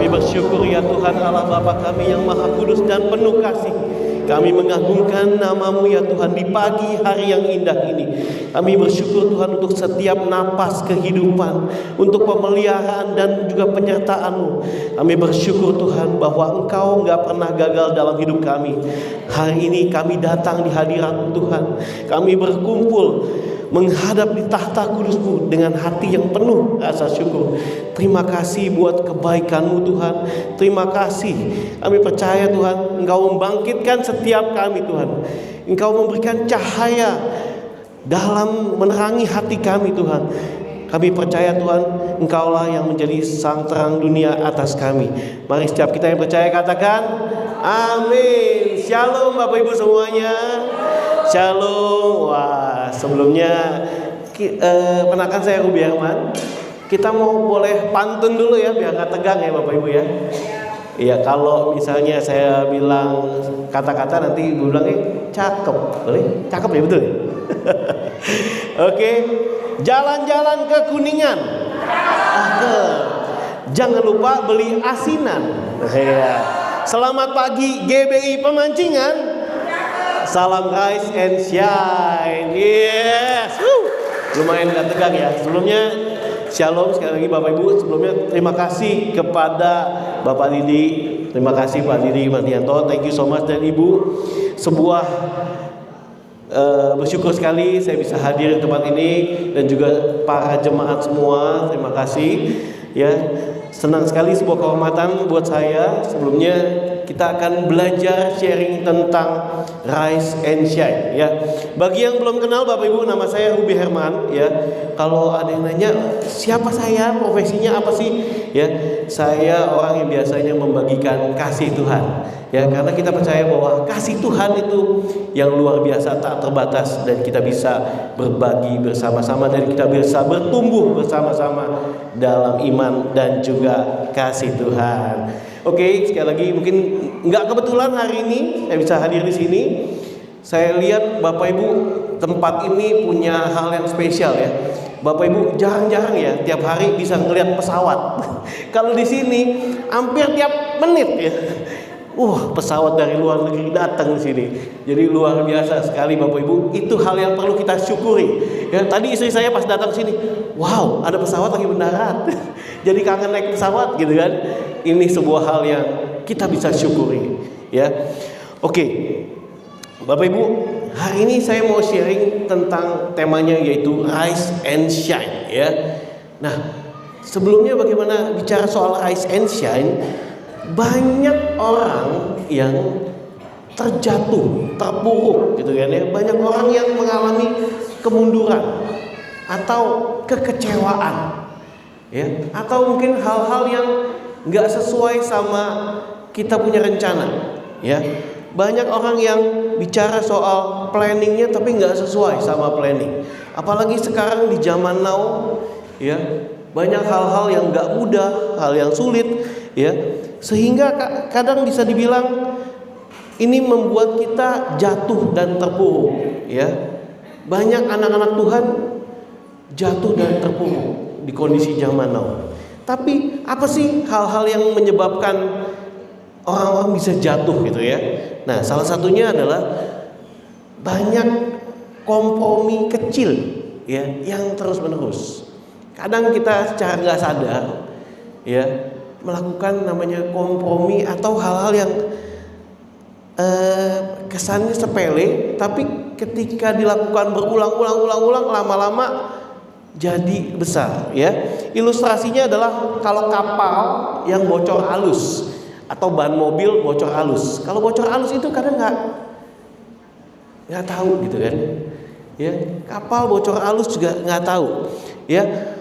Kami bersyukur ya Tuhan Allah Bapa kami yang Maha Kudus dan penuh kasih. Kami mengagungkan nama-Mu ya Tuhan di pagi hari yang indah ini. Kami bersyukur Tuhan untuk setiap napas kehidupan, untuk pemeliharaan dan juga penyertaan-Mu. Kami bersyukur Tuhan bahwa Engkau enggak pernah gagal dalam hidup kami. Hari ini kami datang di hadirat Tuhan. Kami berkumpul menghadap di tahta kudus-Mu dengan hati yang penuh rasa syukur. Terima kasih buat kebaikan-Mu Tuhan. Terima kasih. Kami percaya Tuhan, Engkau membangkitkan setiap kami Tuhan. Engkau memberikan cahaya dalam menerangi hati kami Tuhan. Kami percaya Tuhan, Engkaulah yang menjadi sang terang dunia atas kami. Mari setiap kita yang percaya katakan amin. Shalom Bapak Ibu semuanya. Shalom. Wah, sebelumnya perkenalkan saya Ruby Herman. Kita mau boleh pantun dulu ya, biar gak tegang ya Bapak Ibu ya. Iya, kalau misalnya saya bilang kata-kata nanti Ibu bilang cakep, boleh? Cakep ya, betul ya? Oke, jalan-jalan ke Kuningan. Jangan lupa beli asinan. Ya. Selamat pagi GBI Pemancingan. Salam rise and shine. Yes. Lumayan gak tegang ya. Sebelumnya shalom sekali lagi Bapak Ibu. Sebelumnya terima kasih kepada Bapak Didi. Terima kasih Pak Didi Mardianto. Thank you so much. Dan Ibu, sebuah bersyukur sekali saya bisa hadir di tempat ini. Dan juga para jemaat semua. Terima kasih. Ya, senang sekali, sebuah kehormatan buat saya. Sebelumnya kita akan belajar sharing tentang Rise and Shine ya. Bagi yang belum kenal Bapak Ibu, nama saya Ruby Herman ya. Kalau ada yang nanya siapa saya, profesinya apa sih? Ya, saya orang yang biasanya membagikan kasih Tuhan. Ya, karena kita percaya bahwa kasih Tuhan itu yang luar biasa, tak terbatas, dan kita bisa berbagi bersama-sama dan kita bisa bertumbuh bersama-sama dalam iman dan juga kasih Tuhan. Oke, sekali lagi mungkin nggak kebetulan hari ini saya bisa hadir di sini. Saya lihat Bapak Ibu tempat ini punya hal yang spesial ya. Bapak Ibu jarang-jarang ya tiap hari bisa ngelihat pesawat. Kalau di sini hampir tiap menit ya. Pesawat dari luar negeri datang di sini. Jadi luar biasa sekali Bapak Ibu. Itu hal yang perlu kita syukuri. Ya, tadi istri saya pas datang sini, wow, ada pesawat lagi mendarat. Jadi kangen naik pesawat gitu kan. Ini sebuah hal yang kita bisa syukuri. Ya, oke. Bapak Ibu, hari ini saya mau sharing tentang temanya yaitu Rise and Shine. Ya. Nah, sebelumnya bagaimana bicara soal Rise and Shine? Banyak orang yang terjatuh, terpuruk gitu kan ya. Banyak orang yang mengalami kemunduran atau kekecewaan ya, atau mungkin hal-hal yang nggak sesuai sama kita punya rencana ya. Banyak orang yang bicara soal planningnya tapi nggak sesuai sama planning. Apalagi sekarang di zaman now ya, banyak hal-hal yang nggak mudah, hal yang sulit ya. Sehingga kadang bisa dibilang ini membuat kita jatuh dan terpuruk ya. Banyak anak-anak Tuhan jatuh dan terpuruk di kondisi zaman now. Tapi apa sih hal-hal yang menyebabkan orang-orang bisa jatuh gitu ya? Nah, salah satunya adalah banyak kompromi kecil ya yang terus-menerus. Kadang kita secara nggak sadar ya melakukan namanya kompromi atau hal-hal yang kesannya sepele, tapi ketika dilakukan berulang-ulang lama-lama jadi besar ya. Ilustrasinya adalah kalau kapal yang bocor halus atau ban mobil bocor halus. Kalau bocor halus itu kadang nggak tahu gitu kan ya. Kapal bocor halus juga nggak tahu ya.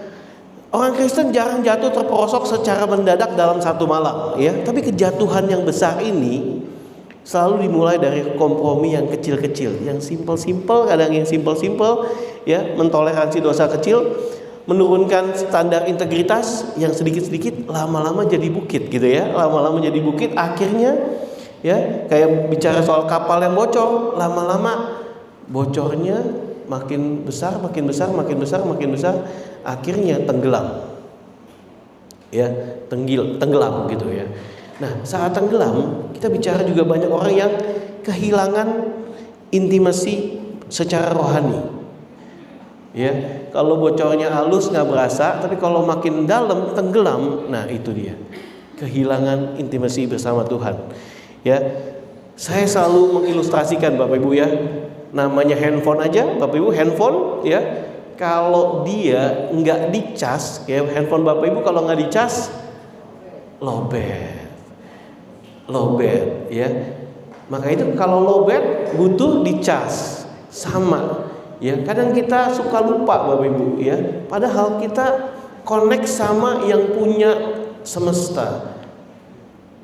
Orang Kristen jarang jatuh terperosok secara mendadak dalam satu malam ya. Tapi kejatuhan yang besar ini selalu dimulai dari kompromi yang kecil-kecil, yang simple-simple, kadang yang simple-simple ya, mentoleransi dosa kecil, menurunkan standar integritas yang sedikit-sedikit lama-lama jadi bukit gitu ya. Lama-lama jadi bukit, akhirnya ya kayak bicara soal kapal yang bocor, lama-lama bocornya makin besar, akhirnya tenggelam. ya, tenggelam gitu ya. Nah, saat tenggelam, kita bicara juga banyak orang yang kehilangan intimasi secara rohani. Ya, kalau bocornya halus nggak berasa, tapi kalau makin dalam tenggelam, nah itu dia, kehilangan intimasi bersama Tuhan. Ya, saya selalu mengilustrasikan Bapak Ibu ya, namanya handphone aja, Bapak Ibu, handphone ya, kalau dia nggak dicas, ya handphone Bapak Ibu kalau nggak dicas, lowbat ya. Maka itu kalau lowbat butuh dicas, sama ya. Kadang kita suka lupa Bapak Ibu ya, padahal kita connect sama yang punya semesta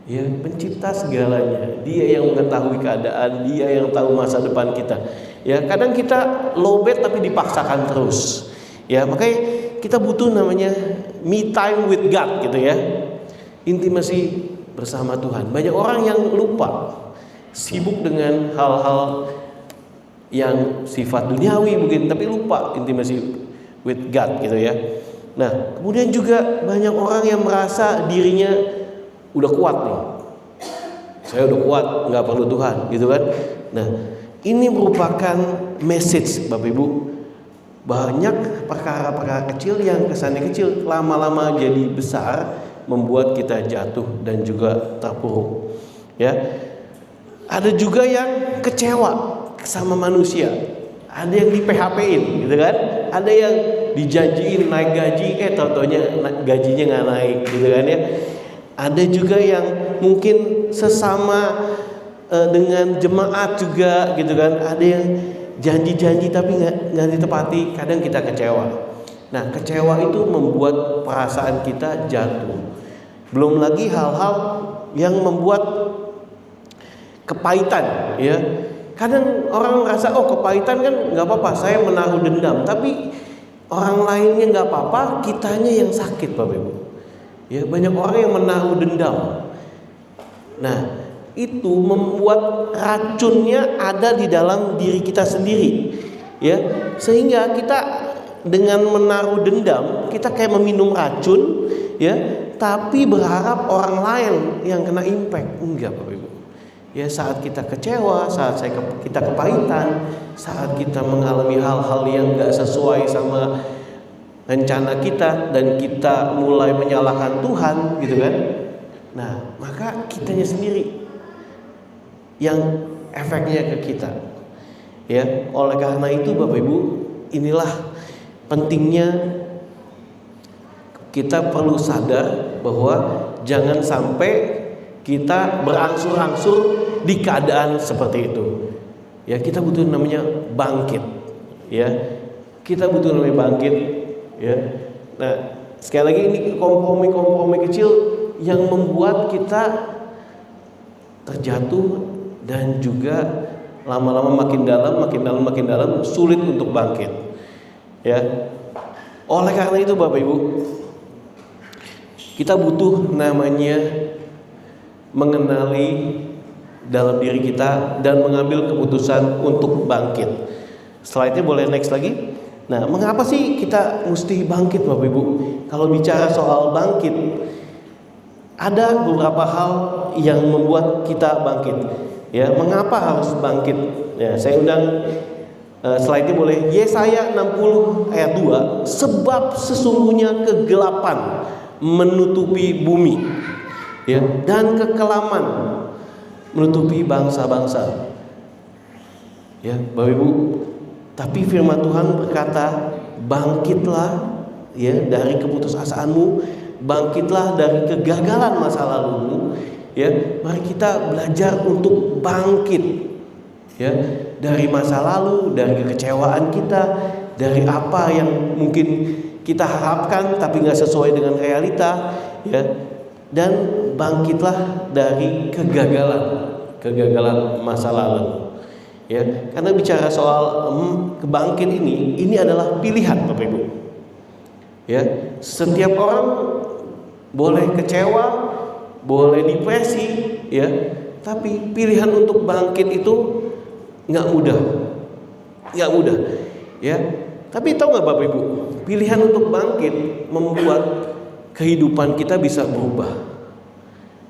ya, pencipta segalanya. Dia yang mengetahui keadaan, dia yang tahu masa depan kita ya. Kadang kita lowbat tapi dipaksakan terus ya. Makanya kita butuh namanya me time with God gitu ya, intimasi bersama Tuhan. Banyak orang yang lupa, sibuk dengan hal-hal yang sifat duniawi mungkin, tapi lupa intimasi with God gitu ya. Nah, kemudian juga banyak orang yang merasa dirinya udah kuat nih. Saya udah kuat, nggak perlu Tuhan gitu kan. Nah, ini merupakan message Bapak Ibu. Banyak perkara-perkara kecil yang kesannya kecil, lama-lama jadi besar, membuat kita jatuh dan juga terpuruk ya. Ada juga yang kecewa sama manusia, ada yang di PHP-in gitu kan, ada yang dijanjiin naik gaji, tau-taunya gajinya nggak naik gitu kan ya. Ada juga yang mungkin sesama dengan jemaat juga gitu kan, ada yang janji-janji tapi nggak ditepati, kadang kita kecewa. Nah, kecewa itu membuat perasaan kita jatuh. Belum lagi hal-hal yang membuat kepahitan ya. Kadang orang merasa kepahitan kan nggak apa-apa, saya menaruh dendam, tapi orang lainnya nggak apa-apa, kitanya yang sakit Bapak Ibu ya. Banyak orang yang menaruh dendam. Nah, itu membuat racunnya ada di dalam diri kita sendiri ya, sehingga kita dengan menaruh dendam, kita kayak meminum racun ya, tapi berharap orang lain yang kena impact. Enggak Bapak Ibu ya. Saat kita kecewa, saat kita kepahitan, saat kita mengalami hal-hal yang gak sesuai sama rencana kita, dan kita mulai menyalahkan Tuhan gitu kan, nah maka kitanya sendiri yang efeknya ke kita ya. Oleh karena itu Bapak Ibu, inilah pentingnya kita perlu sadar bahwa jangan sampai kita berangsur-angsur di keadaan seperti itu ya. Kita butuh namanya bangkit ya, kita butuh namanya bangkit ya. Nah, sekali lagi ini kompromi-kompromi kecil yang membuat kita terjatuh dan juga lama-lama makin dalam sulit untuk bangkit ya. Oleh karena itu Bapak Ibu, kita butuh namanya mengenali dalam diri kita dan mengambil keputusan untuk bangkit. Slide-nya boleh next lagi. Nah, mengapa sih kita mesti bangkit Bapak Ibu? Kalau bicara soal bangkit, ada beberapa hal yang membuat kita bangkit ya. Mengapa harus bangkit ya? Saya undang slide-nya boleh. Yesaya 60 ayat 2, sebab sesungguhnya kegelapan menutupi bumi ya, dan kekelaman menutupi bangsa-bangsa ya Bapak Ibu. Tapi firman Tuhan berkata, bangkitlah ya dari keputusasaanmu, bangkitlah dari kegagalan masa lalumu ya. Mari kita belajar untuk bangkit ya, dari masa lalu, dari kekecewaan kita, dari apa yang mungkin kita harapkan tapi nggak sesuai dengan realita ya. Dan bangkitlah dari kegagalan masa lalu ya. Karena bicara soal kebangkit ini adalah pilihan Bapak Ibu ya. Setiap orang boleh kecewa, boleh depresi ya, tapi pilihan untuk bangkit itu nggak mudah ya. Tapi tahu nggak Bapak Ibu, pilihan untuk bangkit membuat kehidupan kita bisa berubah.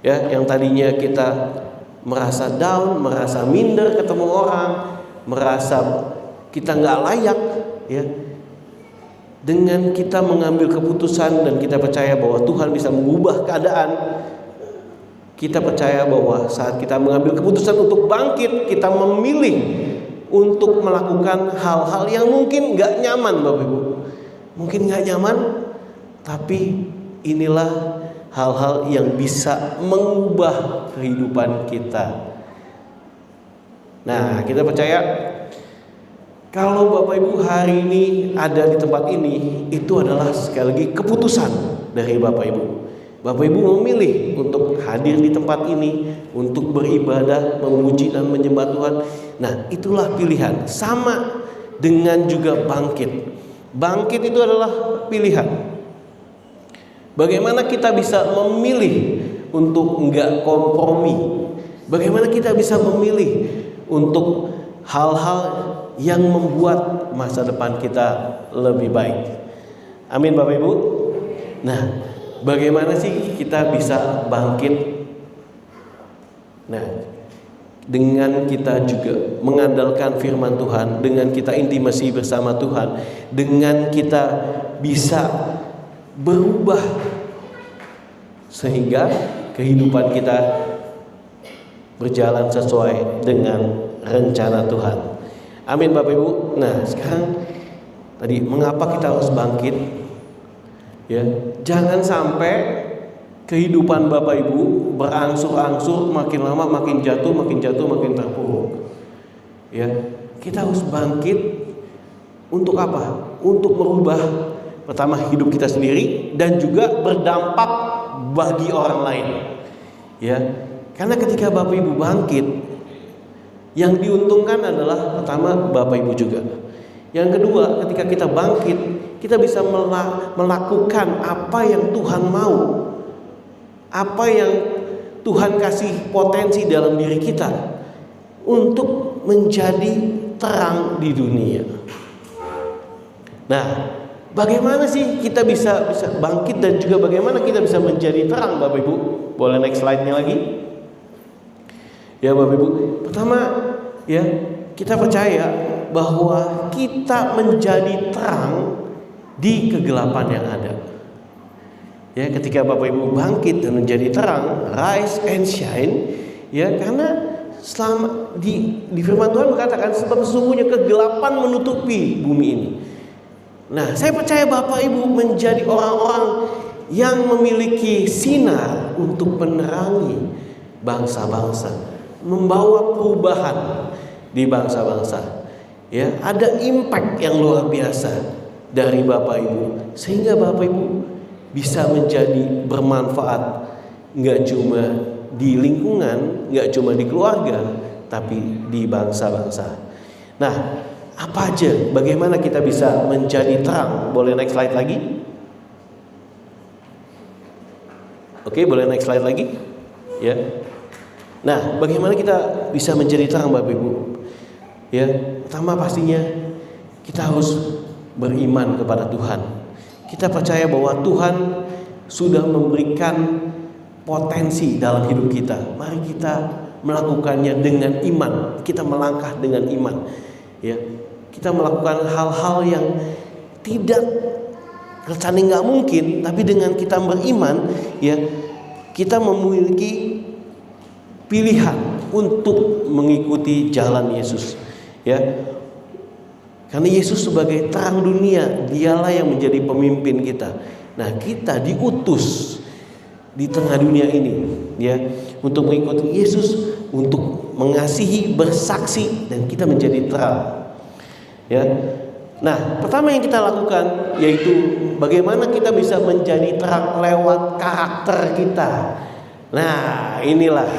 Ya, yang tadinya kita merasa down, merasa minder ketemu orang, merasa kita nggak layak, ya. Dengan kita mengambil keputusan dan kita percaya bahwa Tuhan bisa mengubah keadaan, kita percaya bahwa saat kita mengambil keputusan untuk bangkit, kita memilih untuk melakukan hal-hal yang mungkin nggak nyaman, Bapak Ibu. Mungkin nggak nyaman, tapi inilah hal-hal yang bisa mengubah kehidupan kita. Nah, kita percaya kalau Bapak Ibu hari ini ada di tempat ini, itu adalah sekali lagi keputusan dari Bapak Ibu. Bapak Ibu memilih untuk hadir di tempat ini, untuk beribadah, memuji dan menyembah Tuhan. Nah, itulah pilihan. Sama dengan juga bangkit. Bangkit itu adalah pilihan. Bagaimana kita bisa memilih untuk enggak kompromi? Bagaimana kita bisa memilih untuk hal-hal yang membuat masa depan kita lebih baik? Amin, Bapak Ibu. Nah, bagaimana sih kita bisa bangkit? Nah, dengan kita juga mengandalkan firman Tuhan, dengan kita intimasi bersama Tuhan, dengan kita bisa berubah sehingga kehidupan kita berjalan sesuai dengan rencana Tuhan. Amin, Bapak Ibu. Nah, sekarang tadi mengapa kita harus bangkit? Ya, jangan sampai kehidupan Bapak Ibu berangsur-angsur, makin lama makin jatuh, makin terpuruk. Ya, kita harus bangkit untuk apa? Untuk merubah pertama hidup kita sendiri dan juga berdampak bagi orang lain. Ya, karena ketika Bapak Ibu bangkit, yang diuntungkan adalah pertama Bapak Ibu juga. Yang kedua, ketika kita bangkit, kita bisa melakukan apa yang Tuhan mau. Apa yang Tuhan kasih potensi dalam diri kita untuk menjadi terang di dunia. Nah, bagaimana sih kita bisa bangkit dan juga bagaimana kita bisa menjadi terang, Bapak Ibu? Boleh next slide-nya lagi? Ya, Bapak Ibu. Pertama, ya, kita percaya bahwa kita menjadi terang di kegelapan yang ada. Ya, ketika Bapak Ibu bangkit dan menjadi terang, rise and shine, ya, karena selama di firman Tuhan berkatakan sebab sesungguhnya kegelapan menutupi bumi ini. Nah, saya percaya Bapak Ibu menjadi orang-orang yang memiliki sinar untuk menerangi bangsa-bangsa, membawa perubahan di bangsa-bangsa. Ya, ada impact yang luar biasa dari Bapak Ibu, sehingga Bapak Ibu bisa menjadi bermanfaat, nggak cuma di lingkungan, nggak cuma di keluarga, tapi di bangsa-bangsa. Nah, apa aja? Bagaimana kita bisa menjadi terang? Boleh next slide lagi? Oke, boleh next slide lagi? Ya. Nah, bagaimana kita bisa menjadi terang, Bapak Ibu? Ya, pertama pastinya kita harus beriman kepada Tuhan. Kita percaya bahwa Tuhan sudah memberikan potensi dalam hidup kita. Mari kita melakukannya dengan iman. Kita melangkah dengan iman. Ya, kita melakukan hal-hal yang tidak kesannya nggak mungkin, tapi dengan kita beriman, ya, kita memiliki pilihan untuk mengikuti jalan Yesus. Ya, karena Yesus sebagai terang dunia, dialah yang menjadi pemimpin kita. Nah, kita diutus di tengah dunia ini, ya, untuk mengikuti Yesus, untuk mengasihi, bersaksi, dan kita menjadi terang. Ya, nah, pertama yang kita lakukan yaitu bagaimana kita bisa menjadi terang lewat karakter kita. Nah, inilah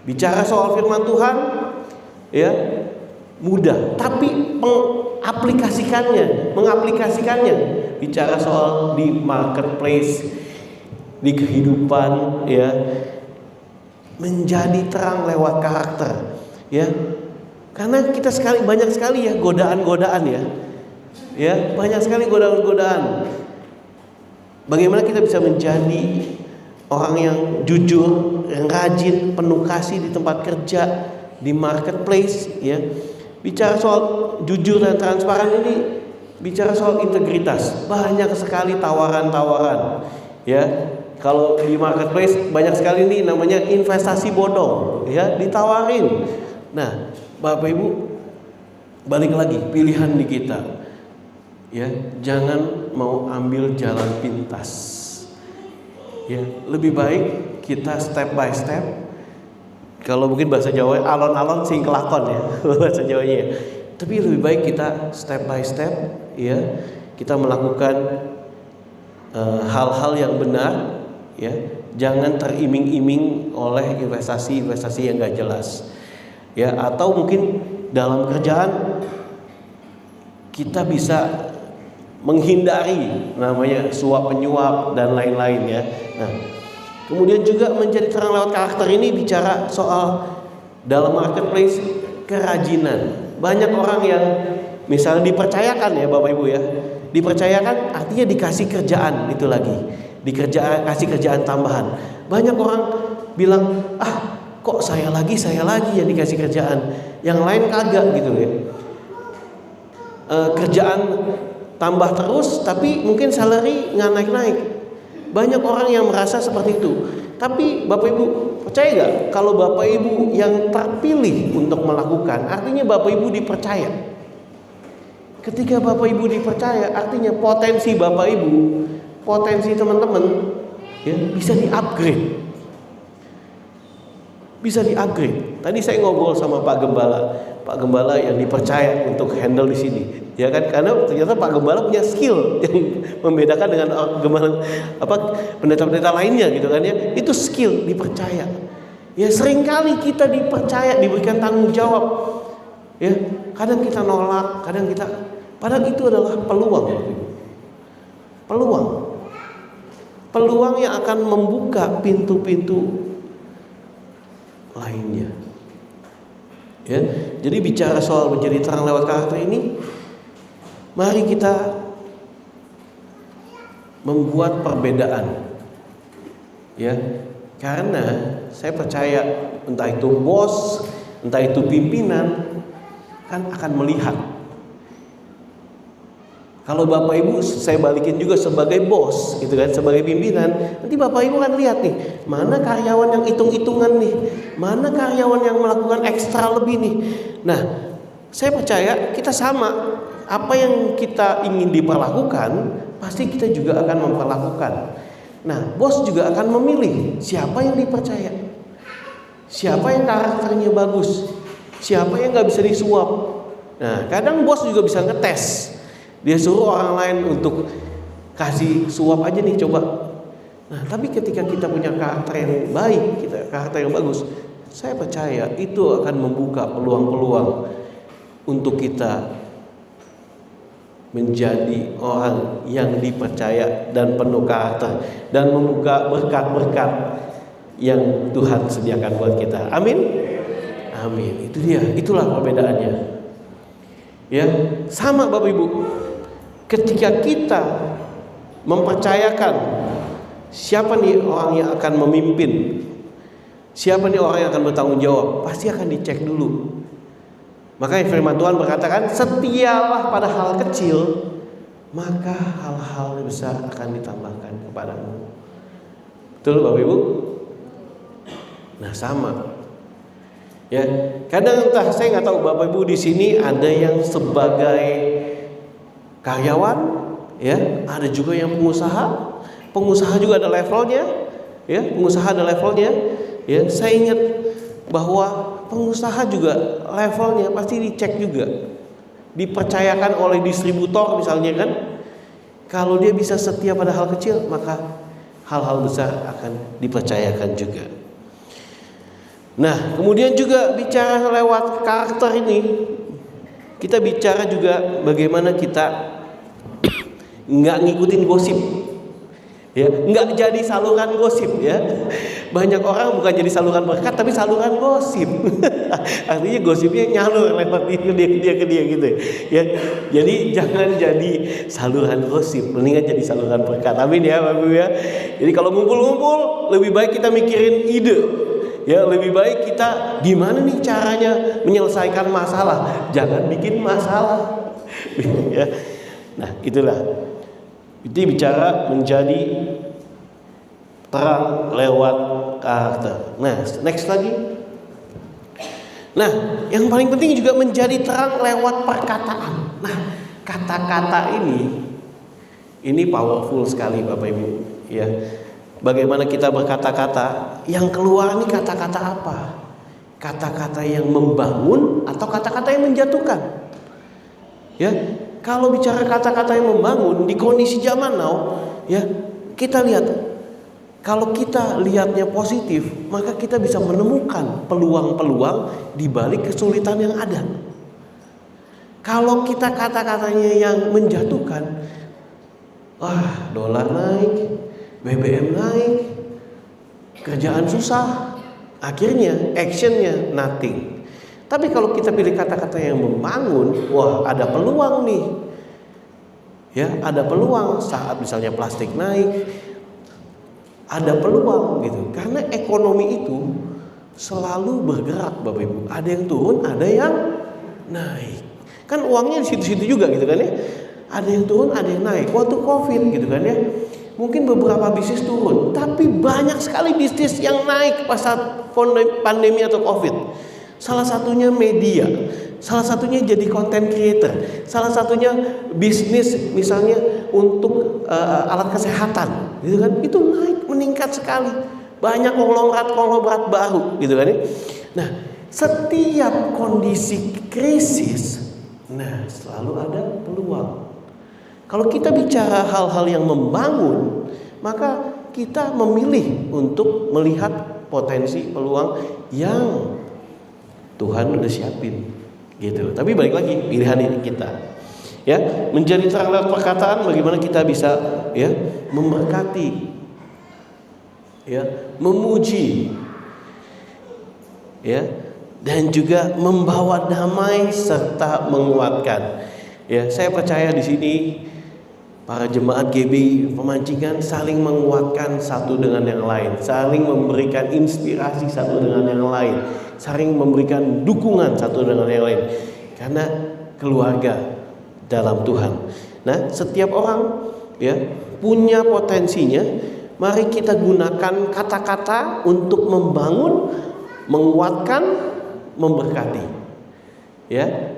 bicara soal firman Tuhan, ya, mudah, tapi mengaplikasikannya, bicara soal di marketplace, di kehidupan, ya, menjadi terang lewat karakter, ya, karena kita banyak sekali ya godaan-godaan, ya, banyak sekali godaan-godaan. Bagaimana kita bisa menjadi orang yang jujur, yang rajin, penuh kasih di tempat kerja, di marketplace, ya. Bicara soal jujur dan transparan ini bicara soal integritas. Banyak sekali tawaran-tawaran, ya. Kalau di marketplace banyak sekali nih namanya investasi bodong, ya, ditawarin. Nah, Bapak Ibu, balik lagi pilihan di kita, ya, jangan mau ambil jalan pintas, ya. Lebih baik kita step by step. Kalau mungkin bahasa Jawa alon-alon sing kelakon, ya, bahasa Jawanya. Tapi lebih baik kita step by step, ya, kita melakukan hal-hal yang benar, ya. Jangan teriming-iming oleh investasi-investasi yang gak jelas, ya. Atau mungkin dalam kerjaan kita bisa menghindari namanya suap penyuap dan lain-lain, ya. Nah, kemudian juga menjadi terang lewat karakter ini bicara soal dalam marketplace kerajinan. Banyak orang yang misalnya dipercayakan, ya Bapak Ibu, ya, dipercayakan artinya dikasih kerjaan itu lagi, kasih kerjaan tambahan. Banyak orang bilang, kok saya lagi yang dikasih kerjaan, yang lain kagak gitu, ya. Kerjaan tambah terus tapi mungkin salary nggak naik-naik. Banyak orang yang merasa seperti itu. Tapi Bapak Ibu percaya gak kalau Bapak Ibu yang terpilih untuk melakukan, artinya Bapak Ibu dipercaya. Ketika Bapak Ibu dipercaya, artinya potensi Bapak Ibu, potensi teman-teman, ya, bisa di-upgrade. Bisa di-upgrade. Tadi saya ngobrol sama Pak Gembala yang dipercaya untuk handle di sini, ya kan? Karena ternyata Pak Gembala punya skill yang membedakan dengan pendeta-pendeta lainnya, gitu kan, ya. Itu skill, dipercaya. Ya, seringkali kita dipercaya, diberikan tanggung jawab, ya. Kadang kita nolak, padahal itu adalah peluang yang akan membuka pintu-pintu lainnya, ya. Jadi bicara soal menjadi terang lewat karakter ini, mari kita membuat perbedaan, ya. Karena saya percaya entah itu bos, entah itu pimpinan, kan akan melihat. Kalau Bapak Ibu saya balikin juga sebagai bos, gitu kan, sebagai pimpinan, nanti Bapak Ibu kan lihat nih, mana karyawan yang hitung-hitungan nih, mana karyawan yang melakukan ekstra lebih nih. Nah, saya percaya kita sama, apa yang kita ingin diperlakukan, pasti kita juga akan memperlakukan. Nah, bos juga akan memilih siapa yang dipercaya, siapa yang karakternya bagus, siapa yang gak bisa disuap. Nah, kadang bos juga bisa ngetes. Dia suruh orang lain untuk kasih suap aja nih, coba. Nah, tapi ketika kita punya karakter yang baik, karakter yang bagus, saya percaya itu akan membuka peluang-peluang untuk kita menjadi orang yang dipercaya dan penuh karakter, dan membuka berkat-berkat yang Tuhan sediakan buat kita. Amin. Amin. Itu dia, itulah perbedaannya. Ya, sama Bapak Ibu. Ketika kita mempercayakan siapa nih orang yang akan memimpin, siapa nih orang yang akan bertanggung jawab, pasti akan dicek dulu. Makanya firman Tuhan berkatakan, setialah pada hal kecil, maka hal-hal besar akan ditambahkan kepadamu. Betul Bapak Ibu? Nah, sama. Ya, kadang entah, saya nggak tahu Bapak Ibu di sini ada yang sebagai karyawan, ya, ada juga yang pengusaha. Pengusaha juga ada levelnya, ya, pengusaha ada levelnya, ya. Saya ingat bahwa pengusaha juga levelnya pasti dicek juga, dipercayakan oleh distributor misalnya, kan. Kalau dia bisa setia pada hal kecil, maka hal-hal besar akan dipercayakan juga. Nah, kemudian juga bicara lewat karakter ini, kita bicara juga bagaimana kita nggak ngikutin gosip, Ya, nggak jadi saluran gosip ya. Banyak orang bukan jadi saluran berkat tapi saluran gosip. Artinya gosipnya nyalur lewat dia ke dia gitu ya. Jadi jangan jadi saluran gosip, mendingan jadi saluran berkat. Amin ya Bapak Ibu ya. Jadi kalau ngumpul-ngumpul lebih baik kita mikirin ide. Ya, lebih baik kita gimana nih caranya menyelesaikan masalah, jangan bikin masalah. Ya. Nah, itulah. Itu bicara menjadi terang lewat karakter. Nah, next lagi. Nah, yang paling penting juga menjadi terang lewat perkataan. Nah, kata-kata ini powerful sekali Bapak Ibu. Ya, bagaimana kita berkata-kata, yang keluar ini kata-kata apa? Kata-kata yang membangun atau kata-kata yang menjatuhkan? Ya, kalau bicara kata-kata yang membangun di kondisi zaman now, ya kita lihat, kalau kita lihatnya positif, maka kita bisa menemukan peluang-peluang di balik kesulitan yang ada. Kalau kita kata-katanya yang menjatuhkan, wah dolar naik, BBM naik, kerjaan susah, akhirnya actionnya nothing. Tapi kalau kita pilih kata-kata yang membangun, wah ada peluang nih. Ya, ada peluang saat misalnya plastik naik, ada peluang gitu. Karena ekonomi itu selalu bergerak Bapak Ibu. Ada yang turun, ada yang naik. Kan uangnya di situ-situ juga gitu kan ya. Ada yang turun, ada yang naik. Waktu Covid gitu kan ya. Mungkin beberapa bisnis turun, tapi banyak sekali bisnis yang naik pas saat pandemi atau Covid. Salah satunya media, salah satunya jadi content creator, salah satunya bisnis misalnya untuk alat kesehatan, gitu kan? Itu naik meningkat sekali, banyak konglomerat baru, gitu kan? Nah, setiap kondisi krisis, nah selalu ada peluang. Kalau kita bicara hal-hal yang membangun, maka kita memilih untuk melihat potensi peluang yang Tuhan udah siapin gitu. Tapi balik lagi pilihan ini kita. Ya, menjadi terang lewat perkataan bagaimana kita bisa ya memberkati, ya, memuji, ya, dan juga membawa damai serta menguatkan. Ya, saya percaya di sini para jemaat GB Pemancingan saling menguatkan satu dengan yang lain, saling memberikan inspirasi satu dengan yang lain, saling memberikan dukungan satu dengan yang lain, karena keluarga dalam Tuhan. Nah, setiap orang ya punya potensinya. Mari kita gunakan kata-kata untuk membangun, menguatkan, memberkati. Ya.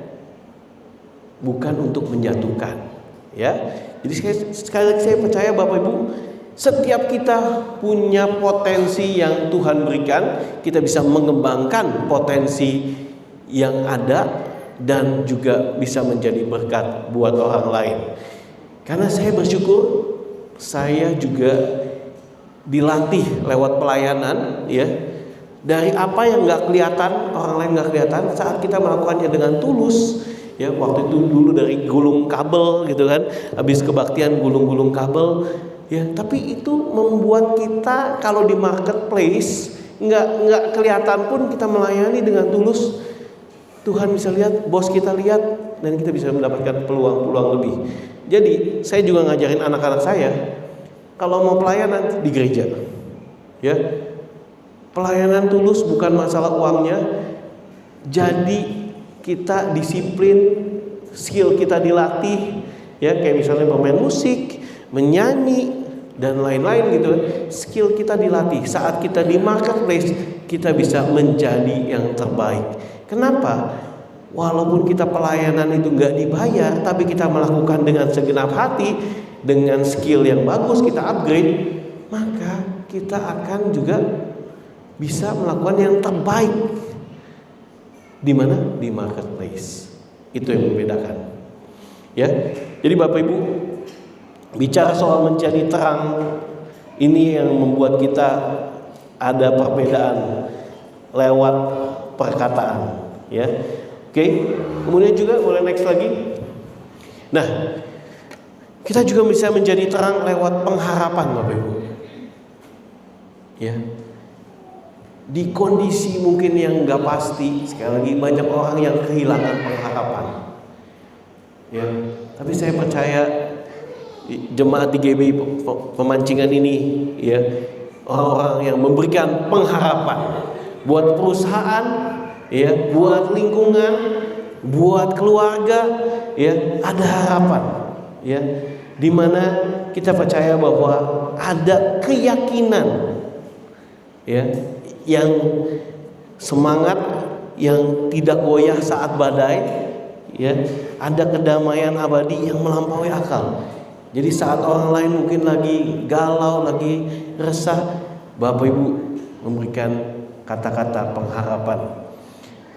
Bukan untuk menjatuhkan. Ya. Jadi sekali lagi saya percaya Bapak Ibu, setiap kita punya potensi yang Tuhan berikan, kita bisa mengembangkan potensi yang ada dan juga bisa menjadi berkat buat orang lain. Karena saya bersyukur saya juga dilatih lewat pelayanan, ya, dari apa yang nggak kelihatan, orang lain nggak kelihatan, saat kita melakukannya dengan tulus. Ya, waktu itu dulu dari gulung kabel gitu kan, habis kebaktian gulung-gulung kabel, ya, tapi itu membuat kita kalau di marketplace nggak kelihatan pun kita melayani dengan tulus. Tuhan bisa lihat, bos kita lihat, dan kita bisa mendapatkan peluang-peluang lebih. Jadi saya juga ngajarin anak-anak saya, kalau mau pelayanan di gereja, ya, pelayanan tulus bukan masalah uangnya. Jadi kita disiplin, skill kita dilatih, ya, kayak misalnya bermain musik, menyanyi, dan lain-lain gitu. Skill kita dilatih. Saat kita di marketplace, kita bisa menjadi yang terbaik. Kenapa? Walaupun kita pelayanan itu nggak dibayar, tapi kita melakukan dengan segenap hati, dengan skill yang bagus, kita upgrade, maka kita akan juga bisa melakukan yang terbaik. Di mana? Di marketplace. Itu yang membedakan. Ya. Jadi Bapak Ibu, bicara soal menjadi terang, ini yang membuat kita ada perbedaan lewat perkataan, ya. Oke. Kemudian juga boleh next lagi. Nah, Kita juga bisa menjadi terang lewat pengharapan, Bapak Ibu. Ya. Di kondisi mungkin yang nggak pasti, sekali lagi banyak orang yang kehilangan pengharapan. Ya, tapi saya percaya jemaat di GBI Pemancingan ini, ya, orang-orang yang memberikan pengharapan buat perusahaan, ya, buat lingkungan, buat keluarga, ya, ada harapan, ya, di mana kita percaya bahwa ada keyakinan, ya, yang semangat, yang tidak goyah saat badai, ya, ada kedamaian abadi yang melampaui akal. Jadi saat orang lain mungkin lagi galau, lagi resah, Bapak Ibu memberikan kata-kata pengharapan.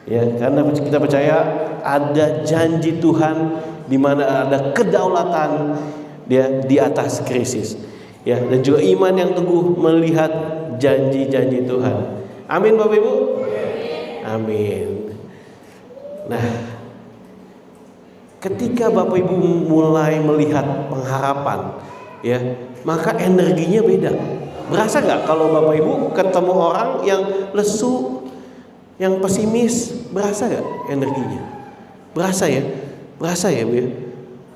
Ya, karena kita percaya ada janji Tuhan di mana ada kedaulatan dia di atas krisis. Ya, dan juga iman yang teguh melihat janji-janji Tuhan. Amin Bapak Ibu. Amin. Nah, ketika Bapak Ibu mulai melihat pengharapan, ya, maka energinya beda. Berasa nggak kalau Bapak Ibu ketemu orang yang lesu, yang pesimis, berasa nggak energinya? Berasa ya, berasa ya Bu ya.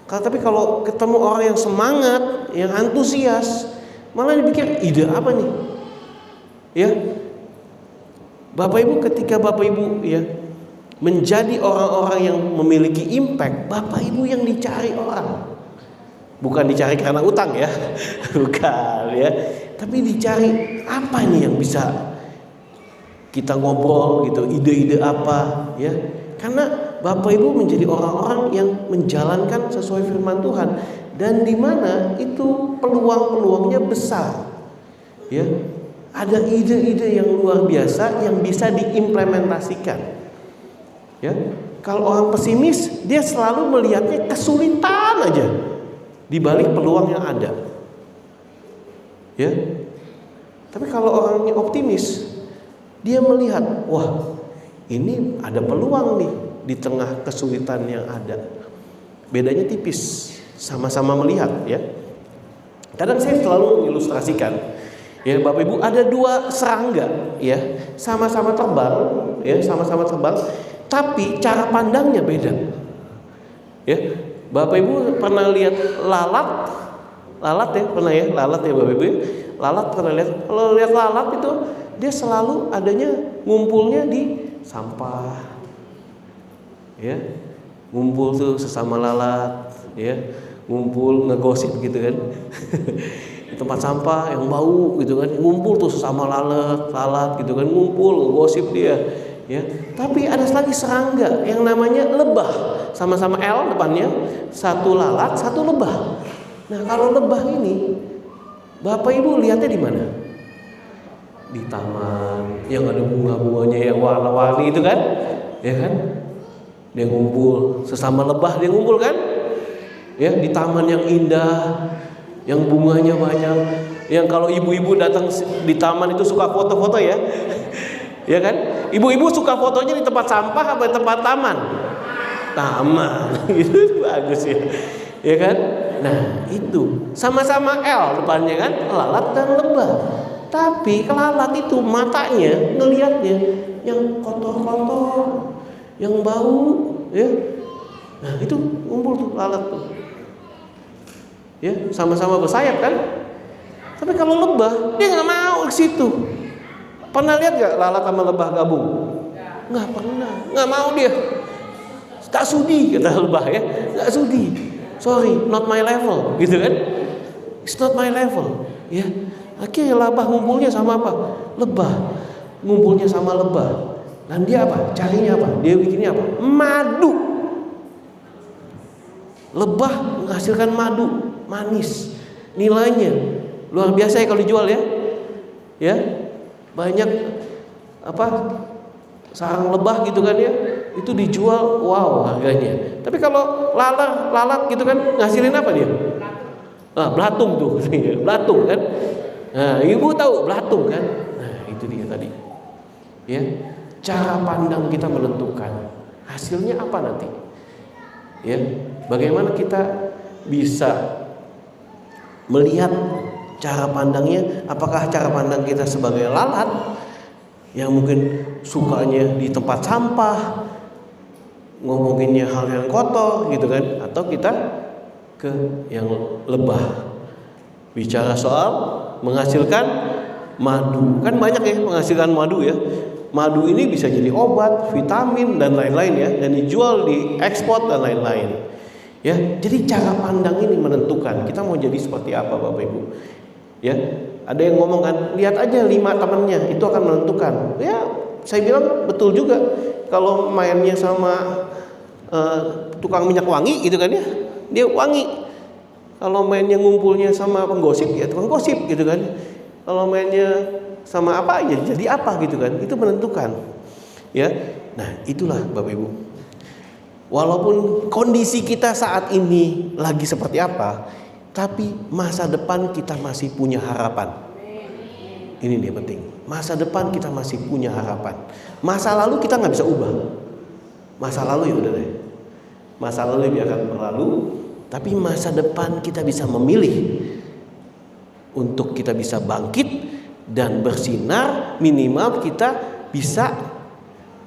Tapi kalau ketemu orang yang semangat, yang antusias, malah dipikir ide apa nih? Ya, Bapak Ibu, ketika Bapak Ibu, ya, menjadi orang-orang yang memiliki impact, Bapak Ibu yang dicari orang. Bukan dicari karena utang ya. Bukan ya. Tapi dicari apa nih yang bisa kita ngobrol gitu, ide-ide apa ya. Karena Bapak Ibu menjadi orang-orang yang menjalankan sesuai firman Tuhan, dan di mana itu peluang-peluangnya besar. Ya. Ada ide-ide yang luar biasa yang bisa diimplementasikan. Ya, kalau orang pesimis, dia selalu melihatnya kesulitan aja di balik peluang yang ada. Ya, tapi kalau orangnya optimis, dia melihat, wah, ini ada peluang nih di tengah kesulitan yang ada. Bedanya tipis, sama-sama melihat. Ya, kadang saya selalu mengilustrasikan. Ya, Bapak Ibu, ada dua serangga, ya, sama-sama terbang, ya, sama-sama terbang. Tapi cara pandangnya beda. Ya, Bapak Ibu pernah lihat lalat? Lalat ya, pernah ya? Lalat ya Bapak Ibu? Lalat pernah lihat? Kalau lihat lalat itu dia selalu adanya ngumpulnya di sampah. Ya. Ngumpul tuh sesama lalat, ya. Ngumpul ngegosip gitu kan. Di tempat sampah yang bau gitu kan. Ngumpul tuh sesama lalat gitu kan, ngumpul ngegosip dia. Ya, tapi ada lagi serangga yang namanya lebah, sama-sama L depannya, satu lalat, satu lebah. Nah, kalau lebah ini, Bapak Ibu lihatnya di mana? Di taman yang ada bunga-bunganya yang warna-warni itu kan, ya kan? Dia ngumpul, sesama lebah dia ngumpul kan? Ya, di taman yang indah, yang bunganya banyak, yang kalau ibu-ibu datang di taman itu suka foto-foto ya. Ya kan? Ibu-ibu suka fotonya di tempat sampah apa di tempat taman? Taman. Itu bagus ya. Ya kan? Nah, itu sama-sama L depannya kan, lalat dan lebah. Tapi lalat itu matanya ngelihatnya yang kotor-kotor, yang bau, ya. Nah, itu ngumpul tuh lalat tuh. Ya, sama-sama bersayap kan? Tapi kalau lebah, dia nggak mau ke situ. Pernah lihat gak lalat sama lebah gabung? Nggak pernah, nggak mau dia. Tak sudi kata lebah ya, nggak sudi. Sorry, not my level, gitu kan? It's not my level, ya. Akhirnya lebah ngumpulnya sama apa? Lebah ngumpulnya sama lebah. Dan dia apa? Carinya apa? Dia bikinnya apa? Madu. Lebah menghasilkan madu manis, nilainya luar biasa ya kalau dijual ya. Ya. Banyak apa sarang lebah gitu kan ya, itu dijual wow harganya. Tapi kalau lalat gitu kan ngasilin apa dia? Belatung tuh, belatung kan. Nah, ibu tahu belatung kan? Nah, itu dia tadi. Ya, cara pandang kita menentukan hasilnya apa nanti. Ya, bagaimana kita bisa melihat cara pandangnya, apakah cara pandang kita sebagai lalat yang mungkin sukanya di tempat sampah, ngomonginnya hal yang kotor gitu kan, atau kita ke yang lebah, bicara soal menghasilkan madu. Kan banyak ya menghasilkan madu ya. Madu ini bisa jadi obat, vitamin dan lain-lain ya, dan dijual, diekspor dan lain-lain. Ya, jadi cara pandang ini menentukan kita mau jadi seperti apa, Bapak Ibu. Ya, ada yang ngomong kan, lihat aja 5 temannya, itu akan menentukan. Ya, saya bilang betul juga. Kalau mainnya sama tukang minyak wangi gitu kan ya, dia wangi. Kalau mainnya ngumpulnya sama penggosip ya tukang gosip gitu kan. Kalau mainnya sama apa ya jadi apa gitu kan. Itu menentukan. Ya. Nah, itulah Bapak Ibu. Walaupun kondisi kita saat ini lagi seperti apa, tapi masa depan kita masih punya harapan. Ini dia penting. Masa depan kita masih punya harapan. Masa lalu kita nggak bisa ubah. Masa lalu ya udah deh. Masa lalu biarkan berlalu. Tapi masa depan kita bisa memilih untuk kita bisa bangkit dan bersinar. Minimal kita bisa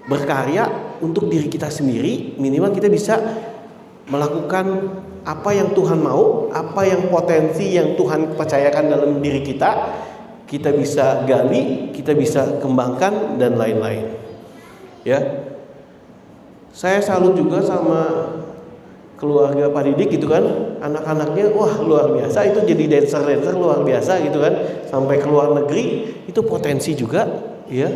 berkarya untuk diri kita sendiri. Minimal kita bisa melakukan apa yang Tuhan mau, apa yang potensi yang Tuhan percayakan dalam diri kita, kita bisa gali, kita bisa kembangkan dan lain-lain. Ya, saya salut juga sama keluarga Pak Didik gitu kan, anak-anaknya wah luar biasa, itu jadi dancer luar biasa gitu kan, sampai ke luar negeri, itu potensi juga, ya.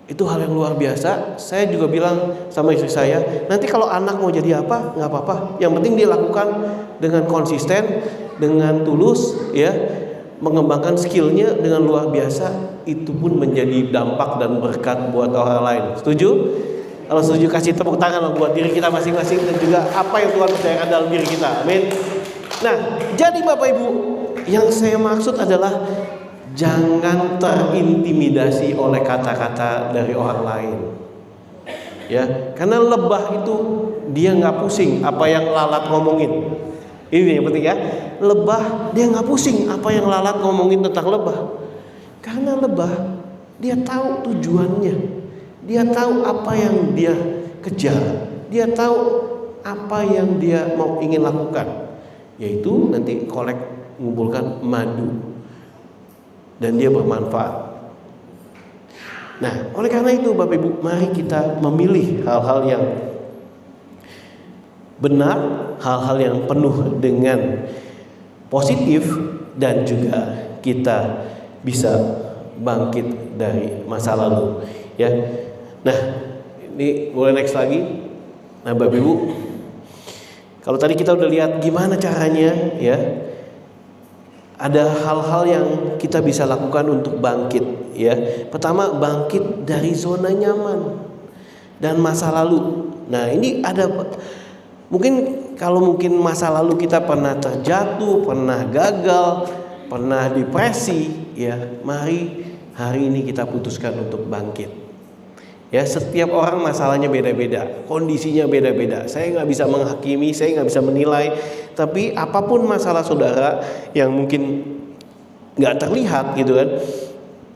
Itu hal yang luar biasa. Saya juga bilang sama istri saya, nanti kalau anak mau jadi apa, nggak apa-apa. Yang penting dia lakukan dengan konsisten, dengan tulus, ya, mengembangkan skillnya dengan luar biasa. Itu pun menjadi dampak dan berkat buat orang lain. Setuju? Kalau setuju kasih tepuk tangan buat diri kita masing-masing dan juga apa yang Tuhan percayakan dalam diri kita. Amin. Nah, jadi Bapak Ibu, yang saya maksud adalah jangan terintimidasi oleh kata-kata dari orang lain. Ya, karena lebah itu dia nggak pusing apa yang lalat ngomongin. Ini yang penting ya. Lebah dia nggak pusing apa yang lalat ngomongin tentang lebah. Karena lebah dia tahu tujuannya, dia tahu apa yang dia kejar, dia tahu apa yang dia mau ingin lakukan, yaitu nanti mengumpulkan madu. Dan dia bermanfaat. Nah, oleh karena itu Bapak Ibu, mari kita memilih hal-hal yang benar, hal-hal yang penuh dengan positif, dan juga kita bisa bangkit dari masa lalu. Ya, nah ini boleh next lagi. Nah Bapak Ibu, kalau tadi kita udah lihat gimana caranya, ya. Ada hal-hal yang kita bisa lakukan untuk bangkit, ya. Pertama, bangkit dari zona nyaman dan masa lalu. Nah, ini ada mungkin masa lalu kita pernah terjatuh, pernah gagal, pernah depresi, ya. Mari hari ini kita putuskan untuk bangkit. Ya, setiap orang masalahnya beda-beda, kondisinya beda-beda. Saya nggak bisa menghakimi, saya nggak bisa menilai. Tapi apapun masalah saudara yang mungkin nggak terlihat gitu kan,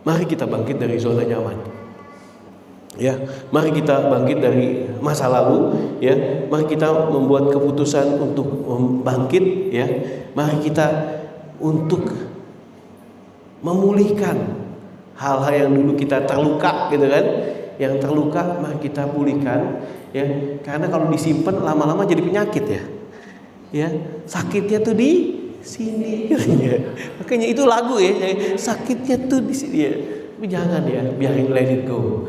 mari kita bangkit dari zona nyaman. Ya, mari kita bangkit dari masa lalu. Ya, mari kita membuat keputusan untuk bangkit. Ya, mari kita untuk memulihkan hal-hal yang dulu kita terluka gitu kan. Yang terluka mari kita pulihkan, ya, karena kalau disimpan lama-lama jadi penyakit, ya. Ya, sakitnya tuh di sini. Makanya itu lagu ya, sakitnya tuh di sini, ya. Tapi jangan ya, biarin, let it go.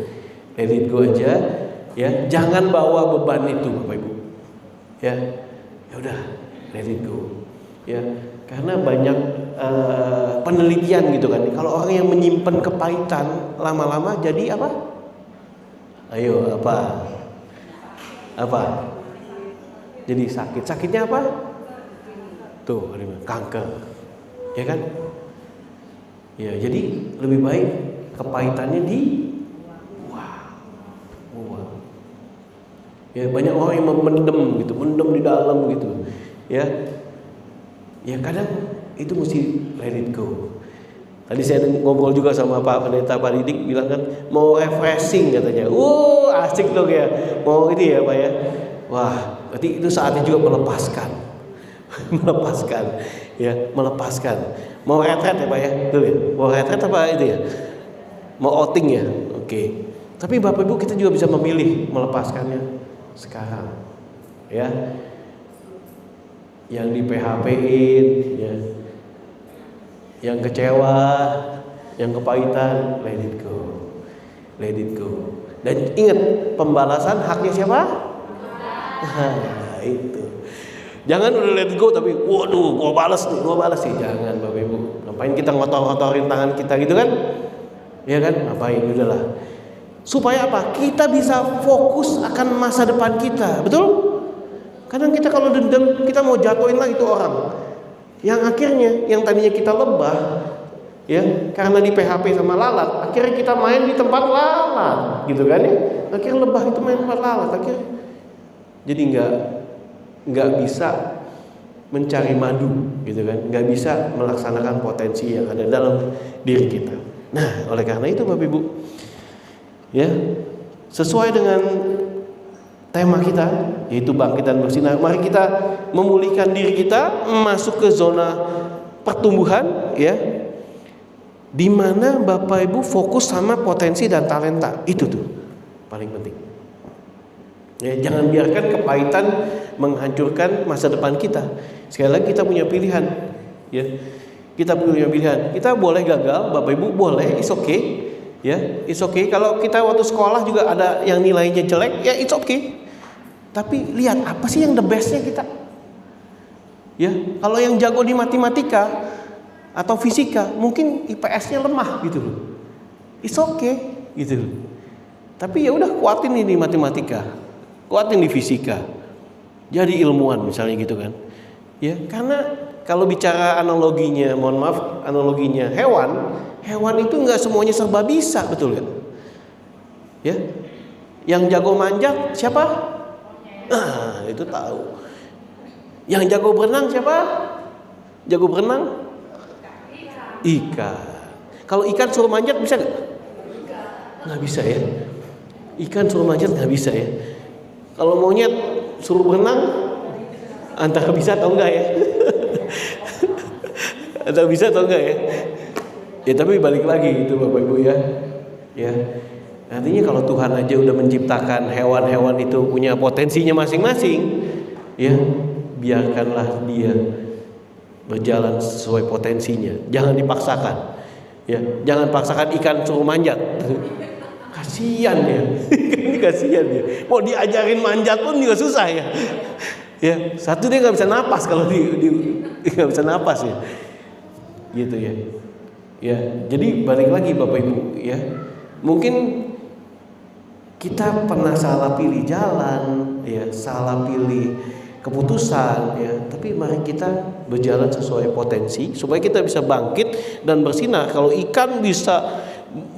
Let it go aja, ya. Jangan bawa beban itu, Bapak Ibu. Ya. Ya udah, let it go. Ya, karena banyak penelitian gitu kan. Kalau orang yang menyimpan kepahitan lama-lama jadi apa? Ayo, apa? Jadi sakit. Sakitnya apa? Tuh, kanker. Ya kan? Ya, jadi lebih baik kepahitannya buang. Ya, banyak orang yang memendam gitu, mendem di dalam gitu. Ya. Ya kadang itu mesti let it go. Tadi saya ngobrol juga sama Pak Pendeta Pak Didik, bilang kan mau refreshing katanya. Asik dong ya. Mau ini ya Pak ya. Wah, berarti itu saatnya juga melepaskan. Melepaskan ya, melepaskan. Mau retret ya Pak ya? Betul ya? Mau retret apa itu ya? Mau outing ya? Oke. Tapi Bapak Ibu, kita juga bisa memilih melepaskannya sekarang. Ya. Yang di PHP-in ya. Yang kecewa, yang kepahitan, let it go. Let it go. Dan ingat, pembalasan haknya siapa? Nah, itu. Jangan udah let it go tapi waduh, gua balas sih. Jangan Bapak Ibu. Ngapain kita ngotor-ngotorin tangan kita gitu kan? Ya kan? Ngapain, udahlah. Supaya apa? Kita bisa fokus akan masa depan kita. Betul? Kadang kita kalau dendam, kita mau jatuhin lagi tuh orang. Yang akhirnya, yang tadinya kita lebah, ya, karena di PHP sama lalat, akhirnya kita main di tempat lalat, gitu kan ya? Akhirnya lebah itu main di tempat lalat, akhirnya jadi nggak bisa mencari madu, gitu kan? Nggak bisa melaksanakan potensi yang ada dalam diri kita. Nah, oleh karena itu Bapak Ibu, ya, sesuai dengan tema kita, yaitu bangkit dan bersinar. Mari kita memulihkan diri kita, masuk ke zona pertumbuhan, ya, di mana Bapak Ibu fokus sama potensi dan talenta. Itu tuh paling penting. Ya, jangan biarkan kepahitan menghancurkan masa depan kita. Sekali lagi kita punya pilihan, ya. Kita punya pilihan. Kita boleh gagal, Bapak Ibu boleh, it's okay. Ya, it's okay. Kalau kita waktu sekolah juga ada yang nilainya jelek, ya it's okay. Tapi lihat apa sih yang the bestnya kita. Ya, kalau yang jago di matematika atau fisika, mungkin IPS-nya lemah gitu loh. It's okay gitu loh. Tapi ya udah, kuatin ini matematika, kuatin di fisika. Jadi ilmuwan misalnya gitu kan. Ya, karena kalau bicara analoginya, mohon maaf, analoginya hewan itu nggak semuanya serba bisa, betul kan? Ya, yang jago manjat siapa? Nah, itu tahu. Yang jago berenang siapa? Jago berenang? Ikan. Kalau ikan suruh manjat bisa nggak? Nggak bisa ya. Ikan suruh manjat nggak bisa ya. Kalau monyet suruh berenang, antara bisa atau enggak ya? Atau bisa atau enggak ya? Ya tapi balik lagi itu Bapak Ibu ya. Ya. Artinya kalau Tuhan aja udah menciptakan hewan-hewan itu punya potensinya masing-masing, ya biarkanlah dia berjalan sesuai potensinya. Jangan dipaksakan, ya jangan paksakan ikan suruh manjat. Kasian ya, ini kasian ya. Mau diajarin manjat pun juga susah ya. Ya satu dia nggak bisa napas kalau nggak bisa napas ya, gitu ya. Ya jadi balik lagi Bapak Ibu ya, mungkin kita pernah salah pilih jalan, ya, salah pilih keputusan, ya. Tapi mari kita berjalan sesuai potensi supaya kita bisa bangkit dan bersinar. Kalau ikan bisa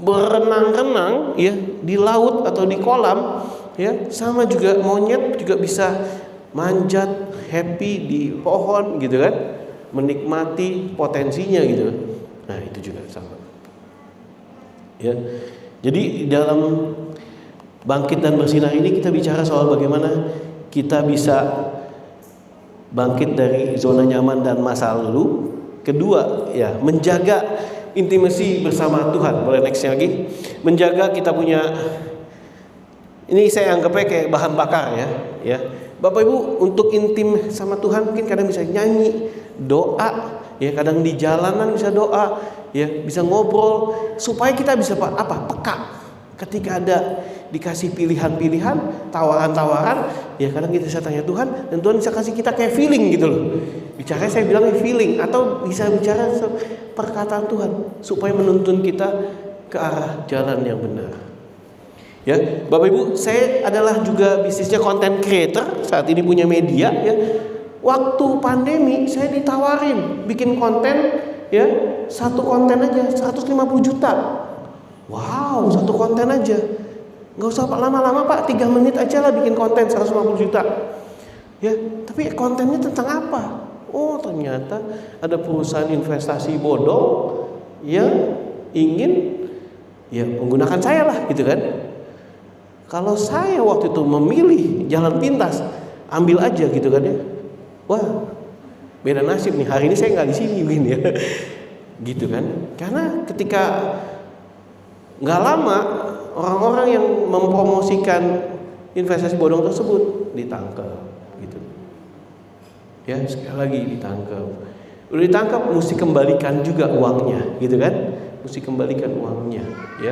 berenang-renang, ya, di laut atau di kolam, ya, sama juga monyet juga bisa manjat, happy di pohon, gitu kan, menikmati potensinya, gitu. Nah itu juga sama. Ya, jadi dalam bangkit dan bersinar ini kita bicara soal bagaimana kita bisa bangkit dari zona nyaman dan masa lalu. Kedua, ya, menjaga intimasi bersama Tuhan. Boleh nextnya lagi. Menjaga kita punya, ini saya anggapnya kayak bahan bakar ya. Bapak Ibu untuk intim sama Tuhan mungkin kadang bisa nyanyi, doa, ya kadang di jalanan bisa doa, ya bisa ngobrol supaya kita bisa apa? Peka. Ketika ada dikasih pilihan-pilihan, tawaran-tawaran, ya kadang kita bisa tanya Tuhan, dan Tuhan bisa kasih kita kayak feeling gitu loh. Bicara saya bilangnya feeling, atau bisa bicara perkataan Tuhan supaya menuntun kita ke arah jalan yang benar. Ya, Bapak Ibu, saya adalah juga bisnisnya content creator, saat ini punya media ya. Waktu pandemi saya ditawarin bikin konten ya, satu konten aja 150 juta. Wow, satu konten aja. Nggak usah lama-lama Pak, 3 menit aja lah bikin konten 150 juta. Ya, tapi kontennya tentang apa? Oh ternyata ada perusahaan investasi bodong yang ingin ya menggunakan saya lah gitu kan. Kalau saya waktu itu memilih jalan pintas, ambil aja gitu kan ya. Wah, beda nasib nih. Hari ini saya nggak di sini mungkin ya. Gitu kan. Karena ketika nggak lama orang-orang yang mempromosikan investasi bodong tersebut ditangkap gitu. Ya, sekali lagi ditangkap. Udah ditangkap mesti kembalikan juga uangnya gitu kan. Mesti kembalikan uangnya ya.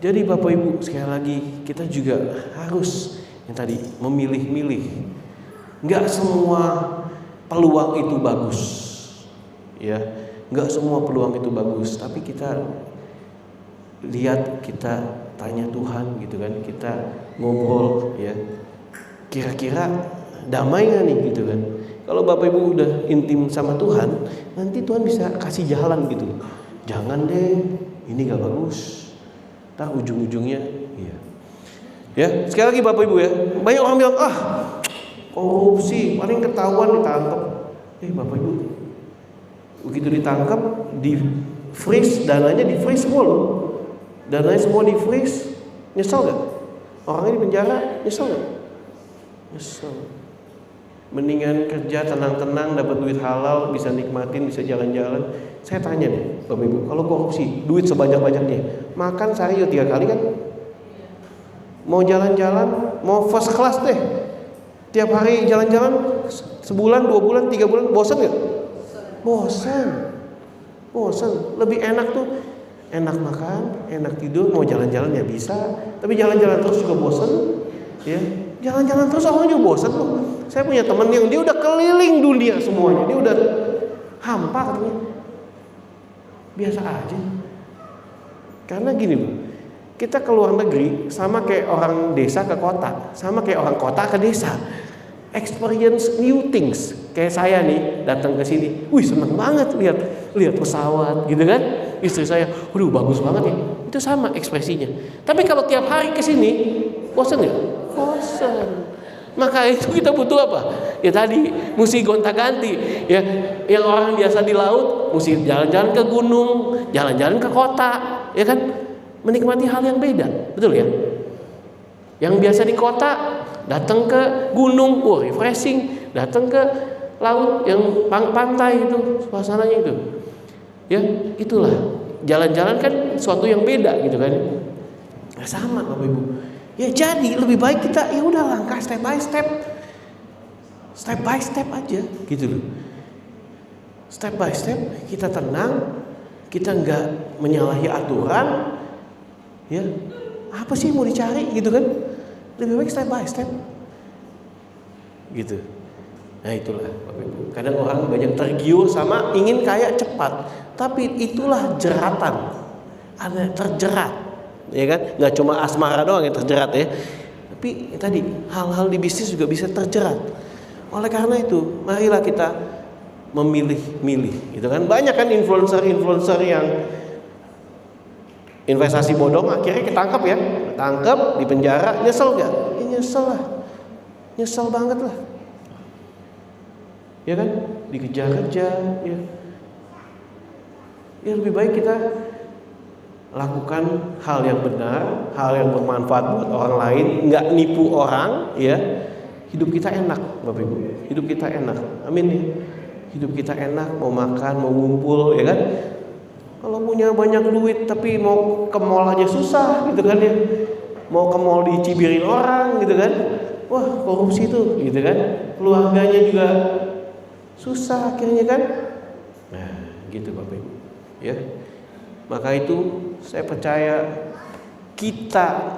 Jadi Bapak Ibu sekali lagi kita juga harus yang tadi memilih-milih. Enggak semua peluang itu bagus. Ya, enggak semua peluang itu bagus, tapi kita lihat, kita tanya Tuhan gitu kan, kita ngobrol ya. Kira-kira damai gak nih gitu kan. Kalau Bapak Ibu udah intim sama Tuhan, nanti Tuhan bisa kasih jalan gitu. Jangan deh, ini gak bagus. Ntar ujung-ujungnya iya. Ya, sekali lagi Bapak Ibu ya. Banyak orang bilang, korupsi paling ketahuan ditangkap. Bapak Ibu, begitu ditangkap, di freeze, dananya di freeze semua loh. Dananya semua di freeze. Nyesel gak? Orangnya di penjara, nyesel gak? Nyesel. Mendingan kerja tenang-tenang, dapat duit halal, bisa nikmatin, bisa jalan-jalan. Saya tanya nih Bapak Ibu, kalau korupsi duit sebanyak-banyaknya, makan sehari 3 kali kan? Mau jalan-jalan, mau first class deh, tiap hari jalan-jalan, sebulan, 2 bulan, 3 bulan, bosan gak? Bosan. Lebih enak tuh, enak makan, enak tidur, mau jalan-jalan ya bisa, tapi jalan-jalan terus juga bosan ya. Jalan-jalan terus orang juga bosan loh. Saya punya teman yang dia udah keliling dunia semuanya, dia udah hampa katanya. Biasa aja. Karena gini loh, kita ke luar negeri sama kayak orang desa ke kota, sama kayak orang kota ke desa. Experience new things. Kayak saya nih datang ke sini, wih seneng banget lihat pesawat gitu kan. Istri saya, waduh bagus banget ya. Itu sama ekspresinya. Tapi kalau tiap hari ke sini, bosan nggak? Bosan. Maka itu kita butuh apa? Ya tadi mesti gonta-ganti. Ya, yang orang biasa di laut mesti jalan-jalan ke gunung, jalan-jalan ke kota, ya kan? Menikmati hal yang beda, betul ya? Yang biasa di kota datang ke gunung, refreshing, datang ke laut yang pantai itu, suasananya itu. Ya, itulah. Jalan-jalan kan suatu yang beda gitu kan. Nah, sama Bapak Ibu. Ya jadi lebih baik kita ya udah langkah step by step aja gitu loh. Step by step kita tenang, kita nggak menyalahi aturan, ya apa sih mau dicari gitu kan? Lebih baik step by step gitu. Nah itulah Bapak Ibu. Kadang orang banyak tergiur sama ingin kaya cepat, tapi itulah jeratan. Ada terjerat. Ya kan, nggak cuma asmara doang yang terjerat ya, tapi tadi hal-hal di bisnis juga bisa terjerat. Oleh karena itu, marilah kita memilih-milih, gitu kan. Banyak kan influencer yang investasi bodong, akhirnya ketangkep ya, ketangkep di penjara, nyesel gak? Ya nyesel lah, nyesel banget lah, ya kan, dikejar-kejar, ya. Ya lebih baik kita lakukan hal yang benar, hal yang bermanfaat buat orang lain, nggak nipu orang, ya. Hidup kita enak, Bapak Ibu. Hidup kita enak, amin ya. Hidup kita enak, mau makan, mau ngumpul, ya kan. Kalau punya banyak duit, tapi mau ke mall aja susah, gitu kan ya. Mau ke mall dicibirin orang, gitu kan. Wah, korupsi tuh, gitu kan. Keluarganya juga susah akhirnya kan. Nah, gitu Bapak Ibu, ya. Maka itu saya percaya kita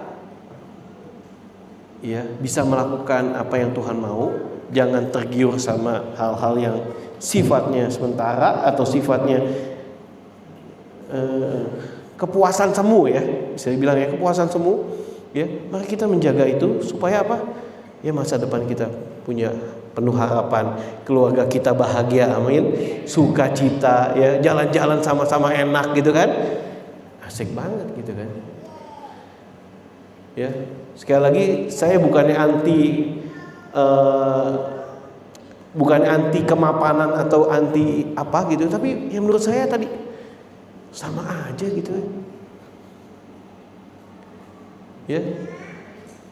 ya bisa melakukan apa yang Tuhan mau. Jangan tergiur sama hal-hal yang sifatnya sementara atau sifatnya kepuasan semu ya. Bisa dibilang ya kepuasan semu ya. Mari kita menjaga itu supaya apa? Ya masa depan kita punya penuh harapan, keluarga kita bahagia, amin, sukacita, ya jalan-jalan sama-sama enak gitu kan, asik banget gitu kan. Ya sekali lagi saya bukannya anti bukan anti kemapanan atau anti apa gitu, tapi yang menurut saya tadi sama aja gitu ya.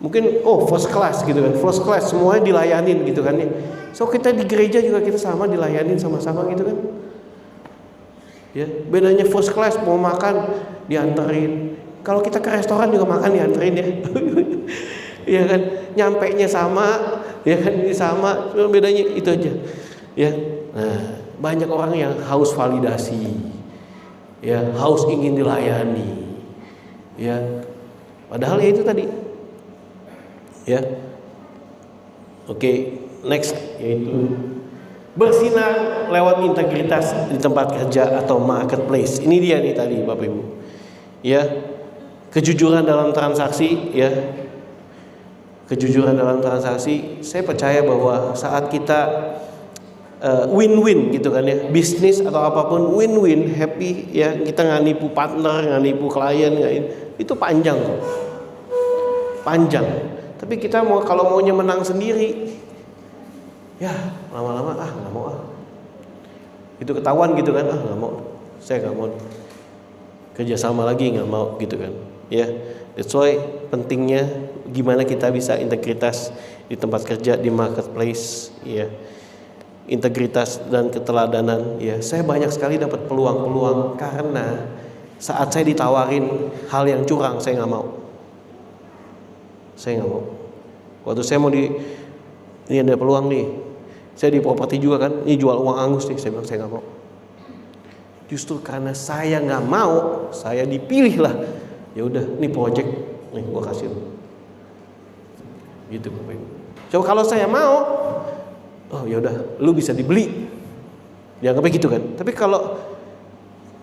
Mungkin first class gitu kan, first class semuanya dilayanin gitu kan ya. So kita di gereja juga kita sama dilayanin sama-sama gitu kan ya. Bedanya first class mau makan dianterin, kalau kita ke restoran juga makan dianterin ya. Ya kan, nyampe nya sama ya kan, ini sama, cuma bedanya itu aja ya. Nah, banyak orang yang haus validasi ya, haus ingin dilayani ya, padahal ya itu tadi ya. Oke, next yaitu bersinar lewat integritas di tempat kerja atau marketplace. Ini dia nih tadi Bapak Ibu ya, kejujuran dalam transaksi ya. Kejujuran dalam transaksi, saya percaya bahwa saat kita win-win gitu kan ya, bisnis atau apapun win-win, happy ya, kita nggak nipu partner, nggak nipu klien, itu panjang kok, panjang. Tapi kita kalau maunya menang sendiri, ya lama-lama nggak mau itu ketahuan gitu kan, nggak mau, saya nggak mau kerjasama lagi, nggak mau gitu kan ya. That's why pentingnya gimana kita bisa integritas di tempat kerja, di marketplace ya. Integritas dan keteladanan ya. Saya banyak sekali dapat peluang-peluang karena saat saya ditawarin hal yang curang, saya nggak mau. Saya nggak mau. Waktu saya mau ini ada peluang nih, saya di properti juga kan, ini jual uang angus nih, saya bilang saya nggak mau. Justru karena saya nggak mau, saya dipilih lah. Ya udah, ini project nih gua kasih gitu Bapak Ibu. Coba kalau saya mau, ya udah, lu bisa dibeli, dianggapnya gitu kan. Tapi kalau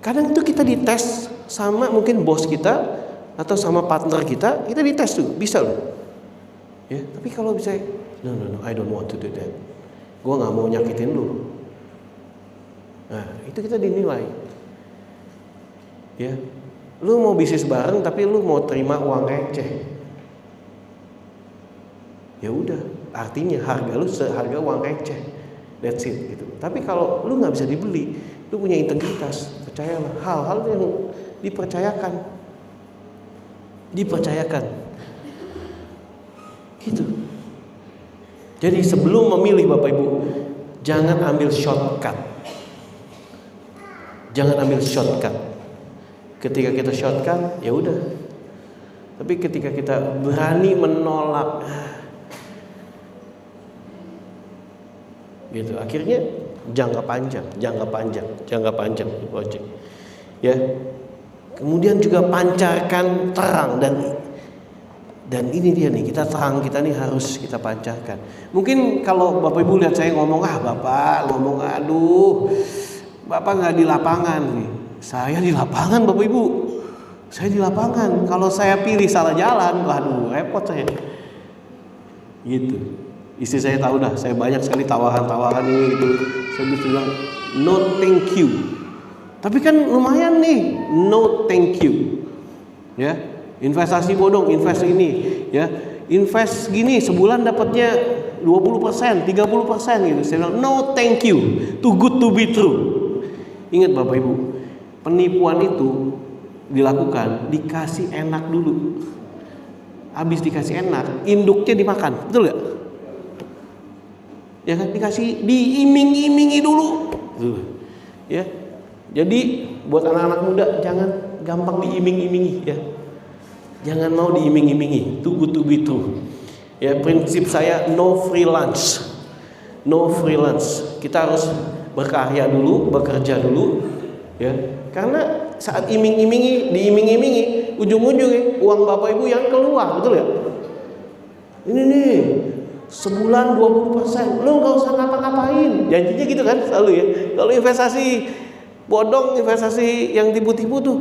kadang itu kita dites sama mungkin bos kita atau sama partner kita dites tuh, bisa loh ya. Tapi kalau bisa, no, I don't want to do that, gua nggak mau nyakitin lu. Nah itu kita dinilai ya. Lu mau bisnis bareng tapi lu mau terima uang receh, ya udah, artinya harga lu seharga uang receh, that's it gitu. Tapi kalau lu nggak bisa dibeli, lu punya integritas, percayalah, hal-hal yang dipercayakan gitu. Jadi sebelum memilih Bapak Ibu, jangan ambil shortcut. Ketika kita shortcut, ya udah. Tapi ketika kita berani menolak, gitu, akhirnya jangka panjang project. Ya. Kemudian juga pancarkan terang dan ini dia nih, kita harus kita pancarkan. Mungkin kalau Bapak Ibu lihat saya ngomong, Bapak nggak di lapangan nih. Saya di lapangan Bapak Ibu. Saya di lapangan. Kalau saya pilih salah jalan, waduh repot saya. Gitu. Istri saya tahu dah, saya banyak sekali tawaran ini gitu. Saya bilang no thank you. Tapi kan lumayan nih, no thank you. Ya, investasi bodong, invest ini, ya. Invest gini sebulan dapatnya 20%, 30% gitu. Saya bilang no thank you. Too good to be true. Ingat Bapak Ibu, penipuan itu dilakukan dikasih enak dulu. Habis dikasih enak, induknya dimakan, betul gak? Ya kan, dikasih diiming-imingi dulu. Ya. Jadi buat anak-anak muda jangan gampang diiming-imingi ya. Jangan mau diiming-imingi, too good to be true. Ya, prinsip saya no free lunch. No free lunch. Kita harus berkarya dulu, bekerja dulu ya. Karena saat diiming-imingi, ujung-ujungnya uang Bapak Ibu yang keluar, betul ya? Ini nih, sebulan 20%, lu gak usah ngapa-ngapain. Janjinya gitu kan selalu ya. Kalau investasi bodong, investasi yang tipu-tipu tuh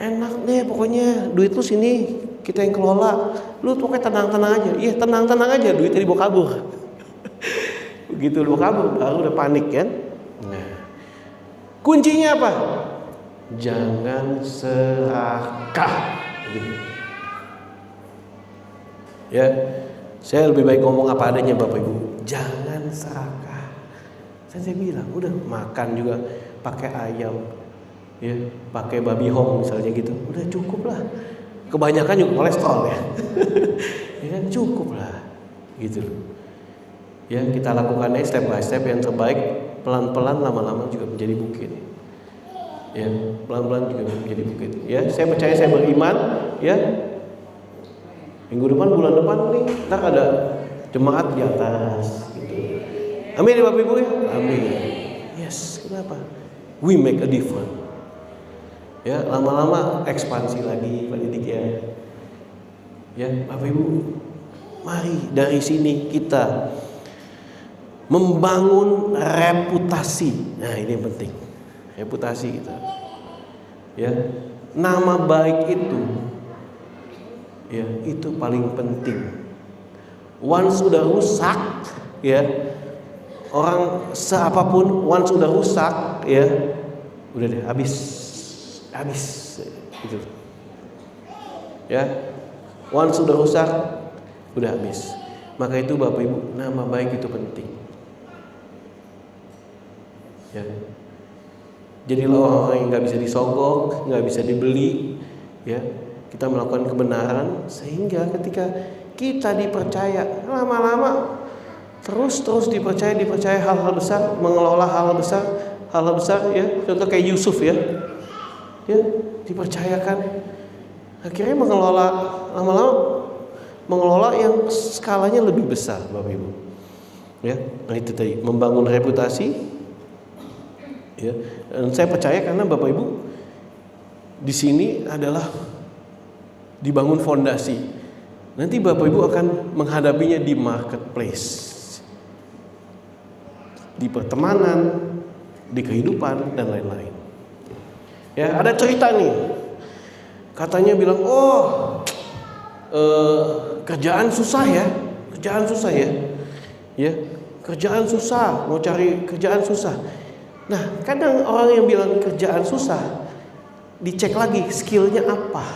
enak deh, pokoknya duit lu sini kita yang kelola, lu pokoknya tenang-tenang aja. Iya, tenang-tenang aja, duitnya dibawa kabur. Begitu dibawa kabur, baru udah panik kan. Nah, kuncinya apa? Jangan serakah. Gitu. Ya, saya lebih baik ngomong apa adanya Bapak Ibu. jangan serakah. Saya bilang, udah makan juga pakai ayam, ya, pakai babi hong misalnya gitu, udah cukup lah. Kebanyakan juga kolesterol ya, ya kan cukup lah, gitu. Ya kita lakukannya step by step yang terbaik, pelan-pelan lama-lama juga menjadi bukit. Ya pelan-pelan juga menjadi bukit. Ya saya percaya, saya beriman. Ya minggu depan, bulan depan nih, ntar ada jemaat di atas. Gitu. Amin ya Bapak Ibu ya. Amin. Yes, kenapa? We make a difference. Ya lama-lama ekspansi lagi Pak Didik ya. Ya Bapak Ibu, mari dari sini kita membangun reputasi. Nah ini yang penting, reputasi kita. Ya nama baik itu, ya itu paling penting. Once sudah rusak, ya orang seapapun, once sudah rusak, ya udah deh, habis gitu. Ya once sudah rusak, udah habis. Maka itu Bapak Ibu, nama baik itu penting. Ya. Jadilah orang-orang yang nggak bisa disogok, nggak bisa dibeli. Ya, kita melakukan kebenaran sehingga ketika kita dipercaya, lama-lama terus dipercaya hal-hal besar, mengelola hal besar ya. Contoh kayak Yusuf ya, dipercayakan, akhirnya lama-lama mengelola yang skalanya lebih besar, Bapak Ibu. Ya, nah itu tadi membangun reputasi. Ya, dan saya percaya karena Bapak Ibu di sini adalah dibangun fondasi. Nanti Bapak Ibu akan menghadapinya di marketplace, di pertemanan, di kehidupan dan lain-lain. Ya, ada cerita nih. Katanya bilang, kerjaan susah ya. Ya, kerjaan susah, mau cari kerjaan susah. Nah, kadang orang yang bilang kerjaan susah, dicek lagi skillnya apa.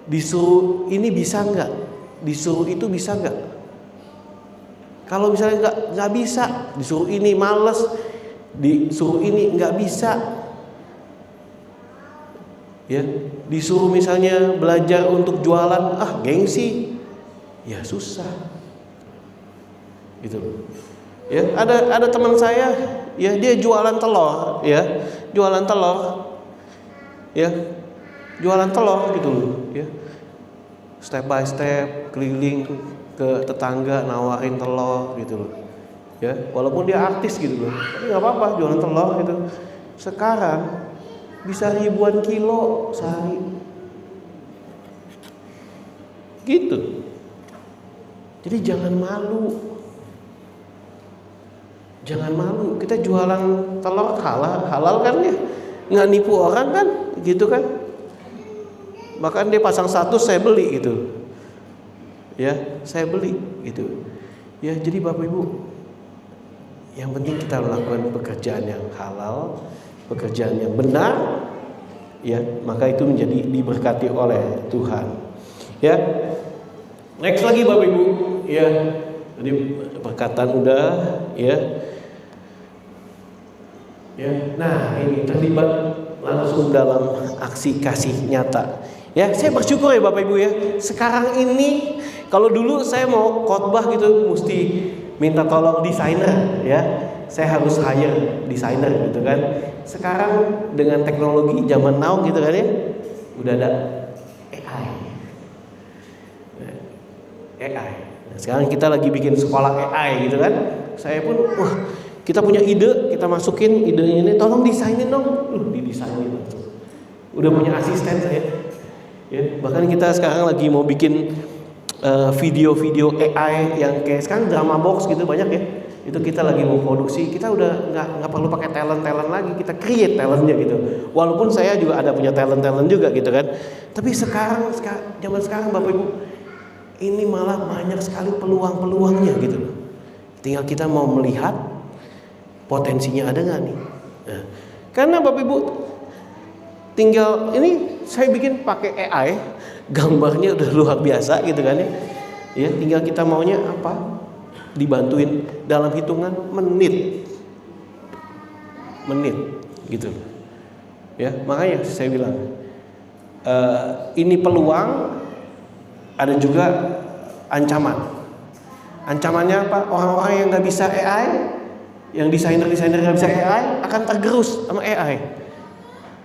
Disuruh ini bisa nggak? Disuruh itu bisa nggak? Kalau misalnya nggak bisa, disuruh ini males, disuruh ini nggak bisa. Ya, disuruh misalnya belajar untuk jualan, gengsi, ya susah. Gitu. Ya, ada teman saya, ya dia jualan telur, ya jualan telur gitu loh, ya step by step keliling ke tetangga nawarin telur gitu loh, ya walaupun dia artis gitu loh, tapi nggak apa-apa jualan telur gitu. Sekarang bisa ribuan kilo sehari, gitu. Jadi jangan malu. Kita jualan telur halal kan ya, nggak nipu orang kan, gitu kan. Bahkan dia pasang status saya beli gitu, ya saya beli gitu. Ya jadi Bapak Ibu, yang penting kita melakukan pekerjaan yang halal, pekerjaan yang benar, ya maka itu menjadi diberkati oleh Tuhan. Ya next lagi Bapak Ibu, ya tadi perkataan udah, ya. Ya, nah ini terlibat langsung dalam aksi kasih nyata. Ya, saya bersyukur ya Bapak Ibu ya. Sekarang ini kalau dulu saya mau khotbah gitu mesti minta tolong desainer ya. Saya harus hire desainer gitu kan. Sekarang dengan teknologi zaman now gitu kan ya, udah ada AI. Nah, sekarang kita lagi bikin sekolah AI gitu kan. Saya pun kita punya ide, kita masukin idenya ini, tolong desainin dong, didesainin. Udah punya asisten saya. Ya, bahkan kita sekarang lagi mau bikin video-video AI yang kayak sekarang drama box gitu banyak ya. Itu kita lagi mau produksi, kita udah nggak perlu pakai talent lagi, kita create talentnya gitu. Walaupun saya juga ada punya talent juga gitu kan. Tapi sekarang zaman sekarang Bapak Ibu, ini malah banyak sekali peluang-peluangnya gitu loh. Tinggal kita mau melihat potensinya ada nggak nih? Nah, karena Bapak Ibu tinggal ini saya bikin pakai AI, gambarnya udah luar biasa gitu kan ya. Ya tinggal kita maunya apa? dibantuin dalam hitungan menit gitu ya. Makanya saya bilang ini peluang, ada juga ancamannya apa? Orang-orang yang nggak bisa AI, yang desainer nggak bisa AI akan tergerus sama AI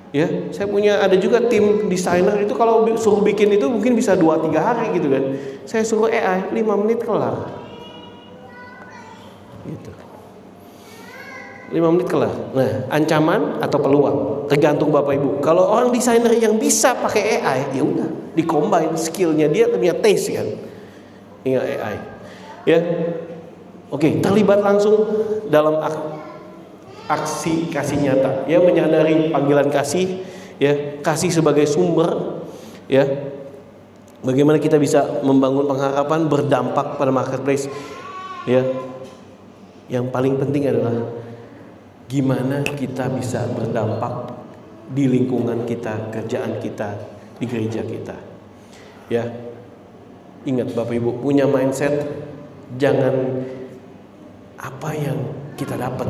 ya. Saya ada juga tim desainer itu, kalau suruh bikin itu mungkin bisa 2-3 hari gitu kan. Saya suruh AI 5 menit kelar gitu. 5 menit kelar. Nah, ancaman atau peluang tergantung Bapak Ibu. Kalau orang desainer yang bisa pakai AI, ya udah, di-combine skillnya dia punya taste kan. Dengan AI. Ya. Oke, terlibat langsung dalam aksi kasih nyata. Ya, menyadari panggilan kasih, ya, kasih sebagai sumber, ya. Bagaimana kita bisa membangun pengharapan berdampak pada marketplace. Ya. Yang paling penting adalah gimana kita bisa berdampak di lingkungan kita, kerjaan kita, di gereja kita. Ya, ingat Bapak Ibu, punya mindset jangan apa yang kita dapat.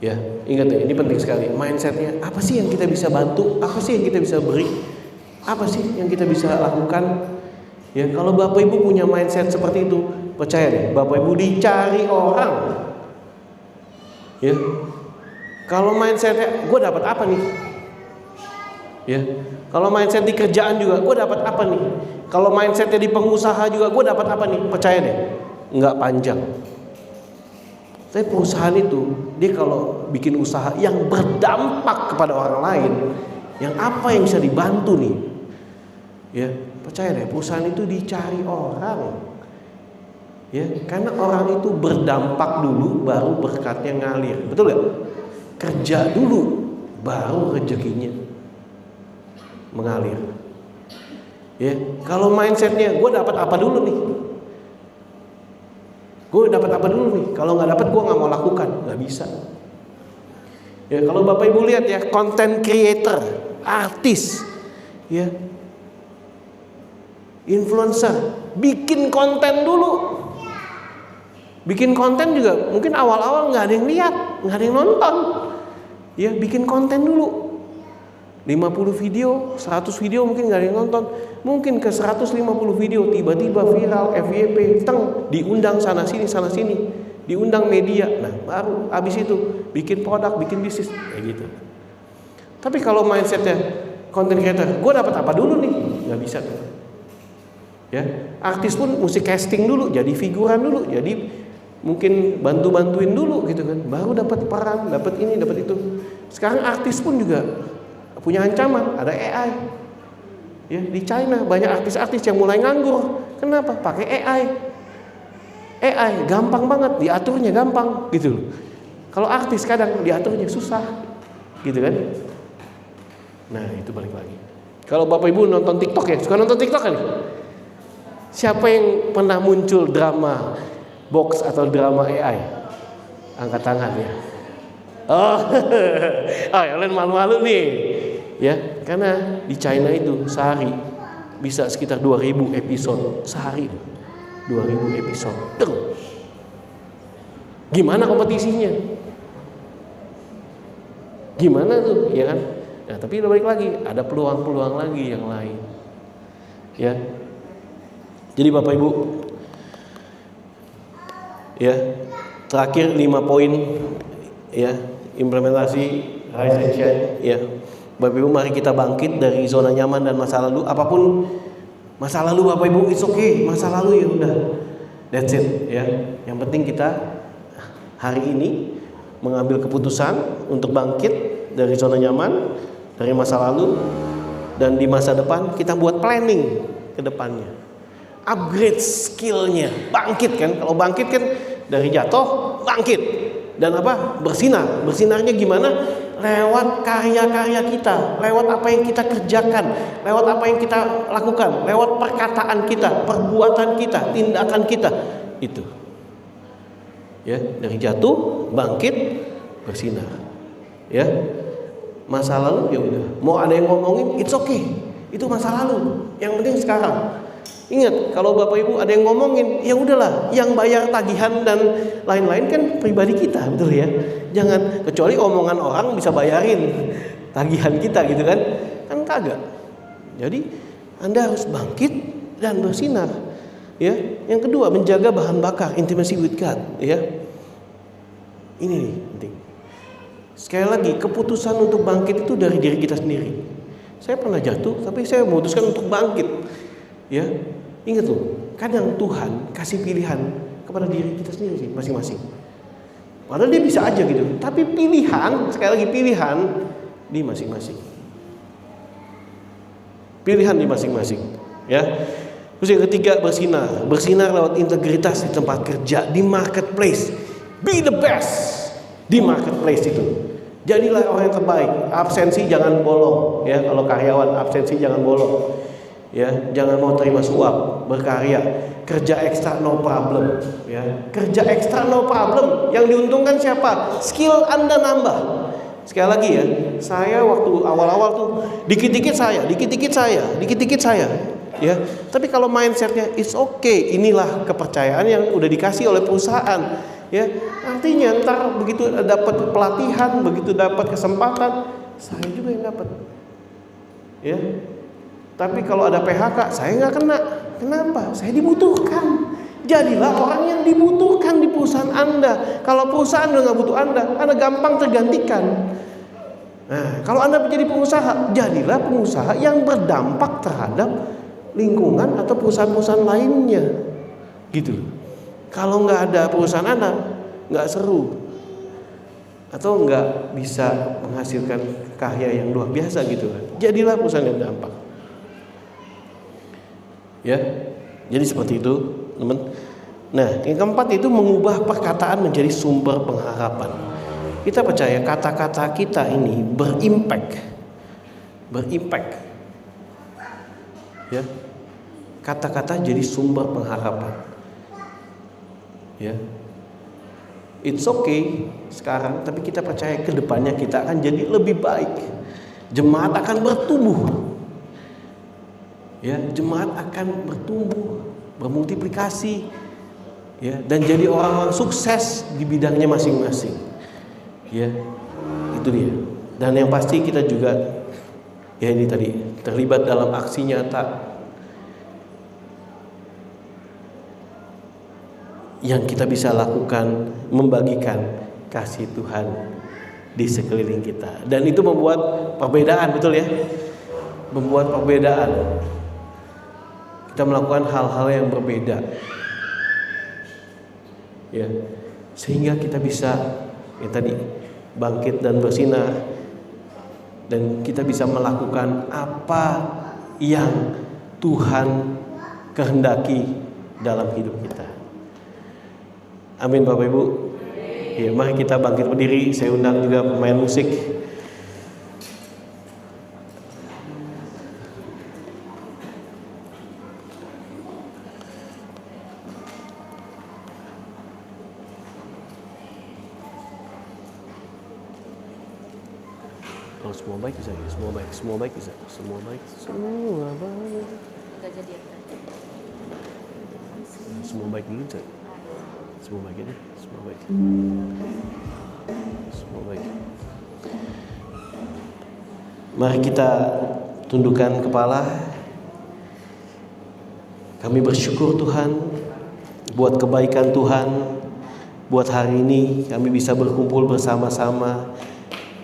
Ya, ingat ya, ini penting sekali. Mindsetnya apa sih yang kita bisa bantu? Apa sih yang kita bisa beri? Apa sih yang kita bisa lakukan? Ya, kalau Bapak Ibu punya mindset seperti itu, percaya deh, Bapak Ibu dicari orang. Ya, kalau mindsetnya gue dapat apa nih? Ya, kalau mindset di kerjaan juga gue dapat apa nih? Kalau mindsetnya di pengusaha juga gue dapat apa nih? Percaya deh, nggak panjang. Tapi perusahaan itu dia kalau bikin usaha yang berdampak kepada orang lain, yang apa yang bisa dibantu nih? Ya, percaya deh, perusahaan itu dicari orang. Ya, karena orang itu berdampak dulu baru berkatnya ngalir. Betul gak? Kerja dulu baru rezekinya mengalir. Ya, kalau mindsetnya gue dapat apa dulu nih? Gue dapat apa dulu nih? Kalau nggak dapat gue nggak mau lakukan, nggak bisa. Ya, kalau Bapak Ibu lihat ya, content creator, artis, ya, influencer, bikin konten dulu. Bikin konten juga mungkin awal-awal nggak ada yang lihat, nggak ada yang nonton. Ya, bikin konten dulu. 50 video, 100 video mungkin nggak ada yang nonton. Mungkin ke 150 video tiba-tiba viral, FYP, diundang sana sini, diundang media. Nah, baru habis itu bikin produk, bikin bisnis kayak gitu. Tapi kalau mindsetnya content creator, gue dapat apa dulu nih? Nggak bisa tuh. Ya, artis pun mesti casting dulu, jadi figuran dulu, jadi mungkin bantuin dulu gitu kan, baru dapat peran, dapat ini, dapat itu. Sekarang artis pun juga punya ancaman, ada AI. Ya, di China banyak artis-artis yang mulai nganggur. Kenapa? Pakai AI. AI gampang banget, diaturnya gampang gitu loh. Kalau artis kadang diaturnya susah, gitu kan? Nah, itu balik lagi. Kalau Bapak Ibu nonton TikTok ya, suka nonton TikTok kan? Siapa yang pernah muncul drama box atau drama AI? Angkat tangan ya. Oh, yang lain malu-malu nih. Ya, karena di China itu sehari bisa sekitar 2000 episode sehari. 2000 episode. Gimana kompetisinya? Gimana tuh, ya kan? Nah, tapi balik lagi, ada peluang-peluang lagi yang lain. Ya. Jadi Bapak Ibu, ya, terakhir 5 poin, ya, implementasi Rise and Shine, ya. Bapak Ibu, mari kita bangkit dari zona nyaman dan masa lalu. Apapun masa lalu Bapak Ibu, it's okay, masa lalu ya udah, that's it, ya. Yang penting kita hari ini mengambil keputusan untuk bangkit dari zona nyaman, dari masa lalu, dan di masa depan kita buat planning ke depannya. Upgrade skillnya, bangkit kan? Kalau bangkit kan dari jatuh bangkit dan apa? Bersinar. Bersinarnya gimana? Lewat karya-karya kita, lewat apa yang kita kerjakan, lewat apa yang kita lakukan, lewat perkataan kita, perbuatan kita, tindakan kita. Itu. Ya, dari jatuh bangkit bersinar. Ya. Masa lalu ya udah. Mau ada yang ngomongin, it's okay. Itu masa lalu. Yang penting sekarang. Ingat, kalau Bapak Ibu ada yang ngomongin, ya udahlah, yang bayar tagihan dan lain-lain kan pribadi kita, betul ya. Jangan, kecuali omongan orang bisa bayarin tagihan kita gitu kan. Kan kagak. Jadi Anda harus bangkit dan bersinar. Ya. Yang kedua, menjaga bahan bakar, intimacy with God, ya. Ini nih penting. Sekali lagi, keputusan untuk bangkit itu dari diri kita sendiri. Saya pernah jatuh, tapi saya memutuskan untuk bangkit. Ya, ingat loh, kadang Tuhan kasih pilihan kepada diri kita sendiri sih, masing-masing. Padahal dia bisa aja gitu, tapi pilihan, sekali lagi pilihan di masing-masing. Pilihan di masing-masing, ya. Terus yang ketiga, bersinar lewat integritas di tempat kerja, di marketplace. Be the best di marketplace itu. Jadilah orang yang terbaik. Absensi jangan bolong, ya. Kalau karyawan absensi jangan bolong. Ya, jangan mau terima suap, berkarya, kerja ekstra no problem, ya. Kerja ekstra no problem. Yang diuntungkan siapa? Skill Anda nambah. Sekali lagi ya, saya waktu awal-awal tuh dikit-dikit saya, ya. Tapi kalau mindsetnya it's okay, inilah kepercayaan yang udah dikasih oleh perusahaan, ya. Artinya ntar begitu dapat pelatihan, begitu dapat kesempatan, saya juga yang dapat, ya. Tapi kalau ada PHK, saya nggak kena. Kenapa? Saya dibutuhkan. Jadilah orang yang dibutuhkan di perusahaan Anda. Kalau perusahaan udah nggak butuh Anda gampang tergantikan. Nah, kalau Anda menjadi pengusaha, jadilah pengusaha yang berdampak terhadap lingkungan atau perusahaan-perusahaan lainnya. Gitu. Kalau nggak ada perusahaan Anda, nggak seru. Atau nggak bisa menghasilkan karya yang luar biasa gitu. Jadilah perusahaan yang berdampak. Ya, jadi seperti itu, teman. Nah, yang keempat itu mengubah perkataan menjadi sumber pengharapan. Kita percaya kata-kata kita ini berimpact. Ya, kata-kata jadi sumber pengharapan. Ya, it's okay sekarang, tapi kita percaya ke depannya kita akan jadi lebih baik. Jemaat akan bertumbuh. Ya, jemaat akan bertumbuh, bermultiplikasi, ya, dan jadi orang-orang sukses di bidangnya masing-masing. Ya, itu dia. Dan yang pasti kita juga, ya ini tadi, terlibat dalam aksi nyata yang kita bisa lakukan, membagikan kasih Tuhan di sekeliling kita. Dan itu membuat perbedaan, betul ya? Membuat perbedaan. Kita melakukan hal-hal yang berbeda, ya, sehingga kita bisa, ya tadi, bangkit dan bersinar, dan kita bisa melakukan apa yang Tuhan kehendaki dalam hidup kita. Amin, Bapak Ibu. Ya, mari kita bangkit berdiri. Saya undang juga pemain musik. Semua baik bisa, semua baik bisa, semua baik. Enggak jadi apa? Semua baik dulu, Cak. Semua baik aja, semua baik. Semua baik. Mari kita tundukkan kepala. Kami bersyukur Tuhan buat kebaikan Tuhan. Buat hari ini kami bisa berkumpul bersama-sama.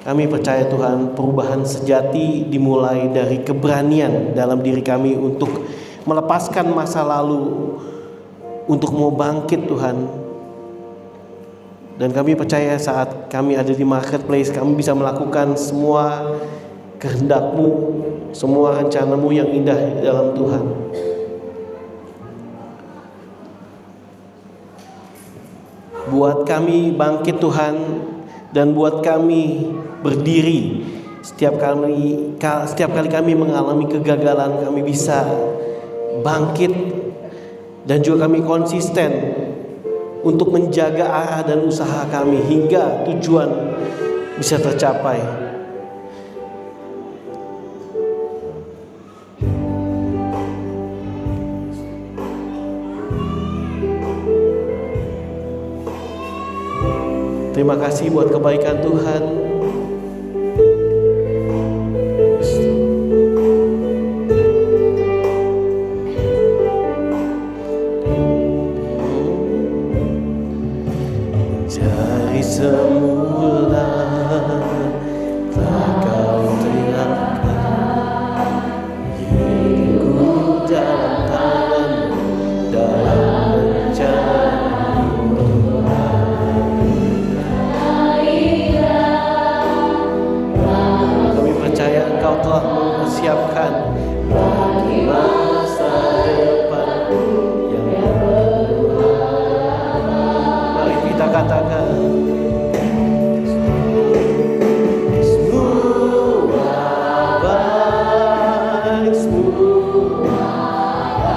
Kami percaya Tuhan, perubahan sejati dimulai dari keberanian dalam diri kami untuk melepaskan masa lalu, untuk mau bangkit Tuhan. Dan kami percaya saat kami ada di marketplace, kami bisa melakukan semua kehendak-Mu, semua rencana-Mu yang indah dalam Tuhan. Buat kami bangkit Tuhan, dan buat kami berdiri setiap kali kami mengalami kegagalan, kami bisa bangkit dan juga kami konsisten untuk menjaga arah dan usaha kami hingga tujuan bisa tercapai. Terima kasih buat kebaikan Tuhan. Dari semula telah Kau teriakkan, hidupku dalam tangan-Mu, dalam rencana-Mu. Kami percaya Engkau telah mempersiapkan bagi masa depan yang berwarna. Mari kita katakan, semua baik, semua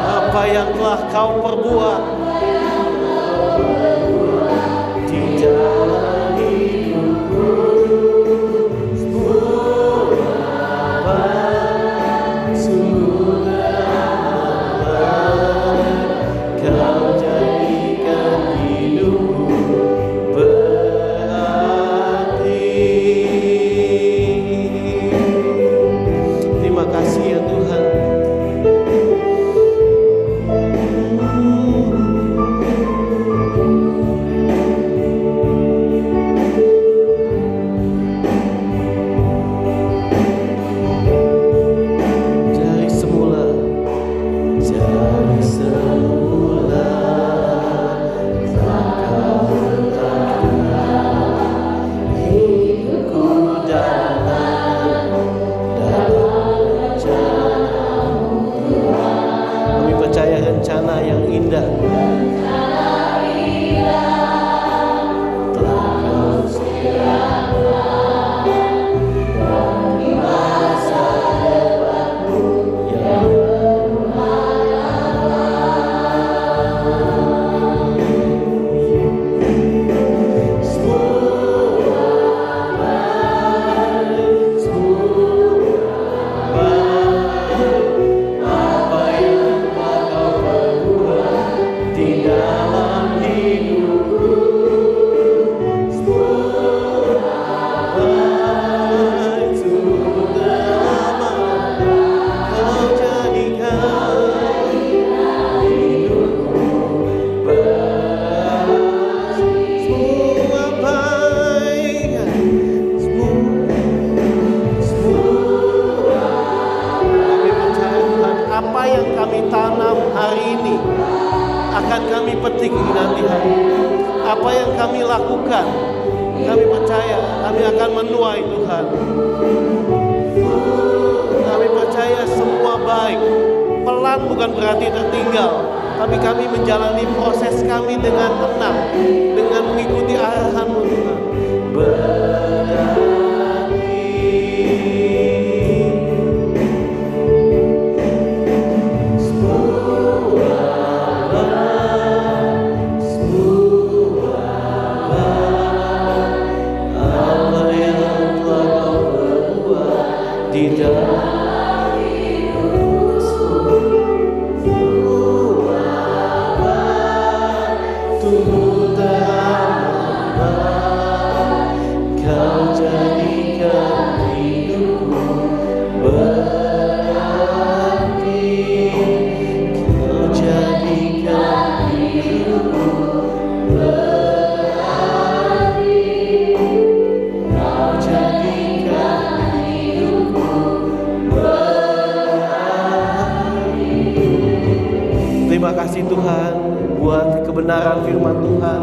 apa yang telah Kau perbuat di dalam hidupku, semua baik, sudah baik. Kau jadikan hidupku berarti. Terima kasih ya Tuhan. Dari semula Kau letakkan hidupku dalam rencana-Mu. Kami percaya rencana yang indah telah Kau sediakan bagi masa depanku yang apa yang telah Kau perbuat di dalam hidupku, baik sudah lama Kau jadikan hidupku baik. Semua baik, semua. Kami percaya Tuhan, apa yang kami tanam hari ini akan kami petik nanti hari. Apa yang kami lakukan, kami percaya kami akan menuai Tuhan. Kami percaya semua baik. Pelan bukan berarti tertinggal, tapi kami menjalani proses kami dengan tenang, dengan mengikuti arahan-Mu Tuhan. Berarti apa yang telah Kau perbuat di dalam hidupku, semua baik, tumbuh terang, Kau jadikan hidupku berarti. Kau jadikan hidupku berarti. Kau jadikan hidupku berarti. Terima kasih Tuhan buat kebenaran firman Tuhan.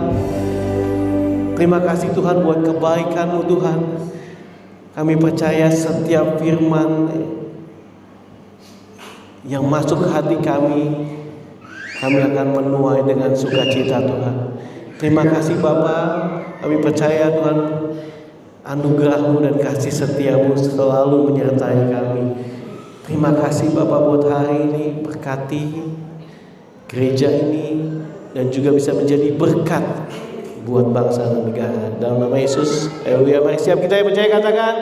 Terima kasih Tuhan buat kebaikan-Mu Tuhan. Kami percaya setiap firman yang masuk ke hati kami akan menuai dengan sukacita Tuhan. Terima kasih Bapa. Kami percaya Tuhan, anugerah-Mu dan kasih setia-Mu selalu menyertai kami. Terima kasih Bapa buat hari ini. Berkati gereja ini dan juga bisa menjadi berkat buat bangsa dan negara. Dalam nama Yesus, haleluya. Mari siap kita yang percaya katakan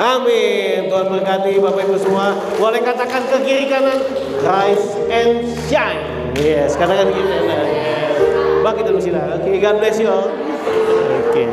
amin. Tuhan berkati Bapak Ibu semua. Boleh katakan ke kiri kanan, rise and shine. Yes, katakan kiri kanan. Yes. Bangkit dan bersila. Oke, God bless you all. Oke.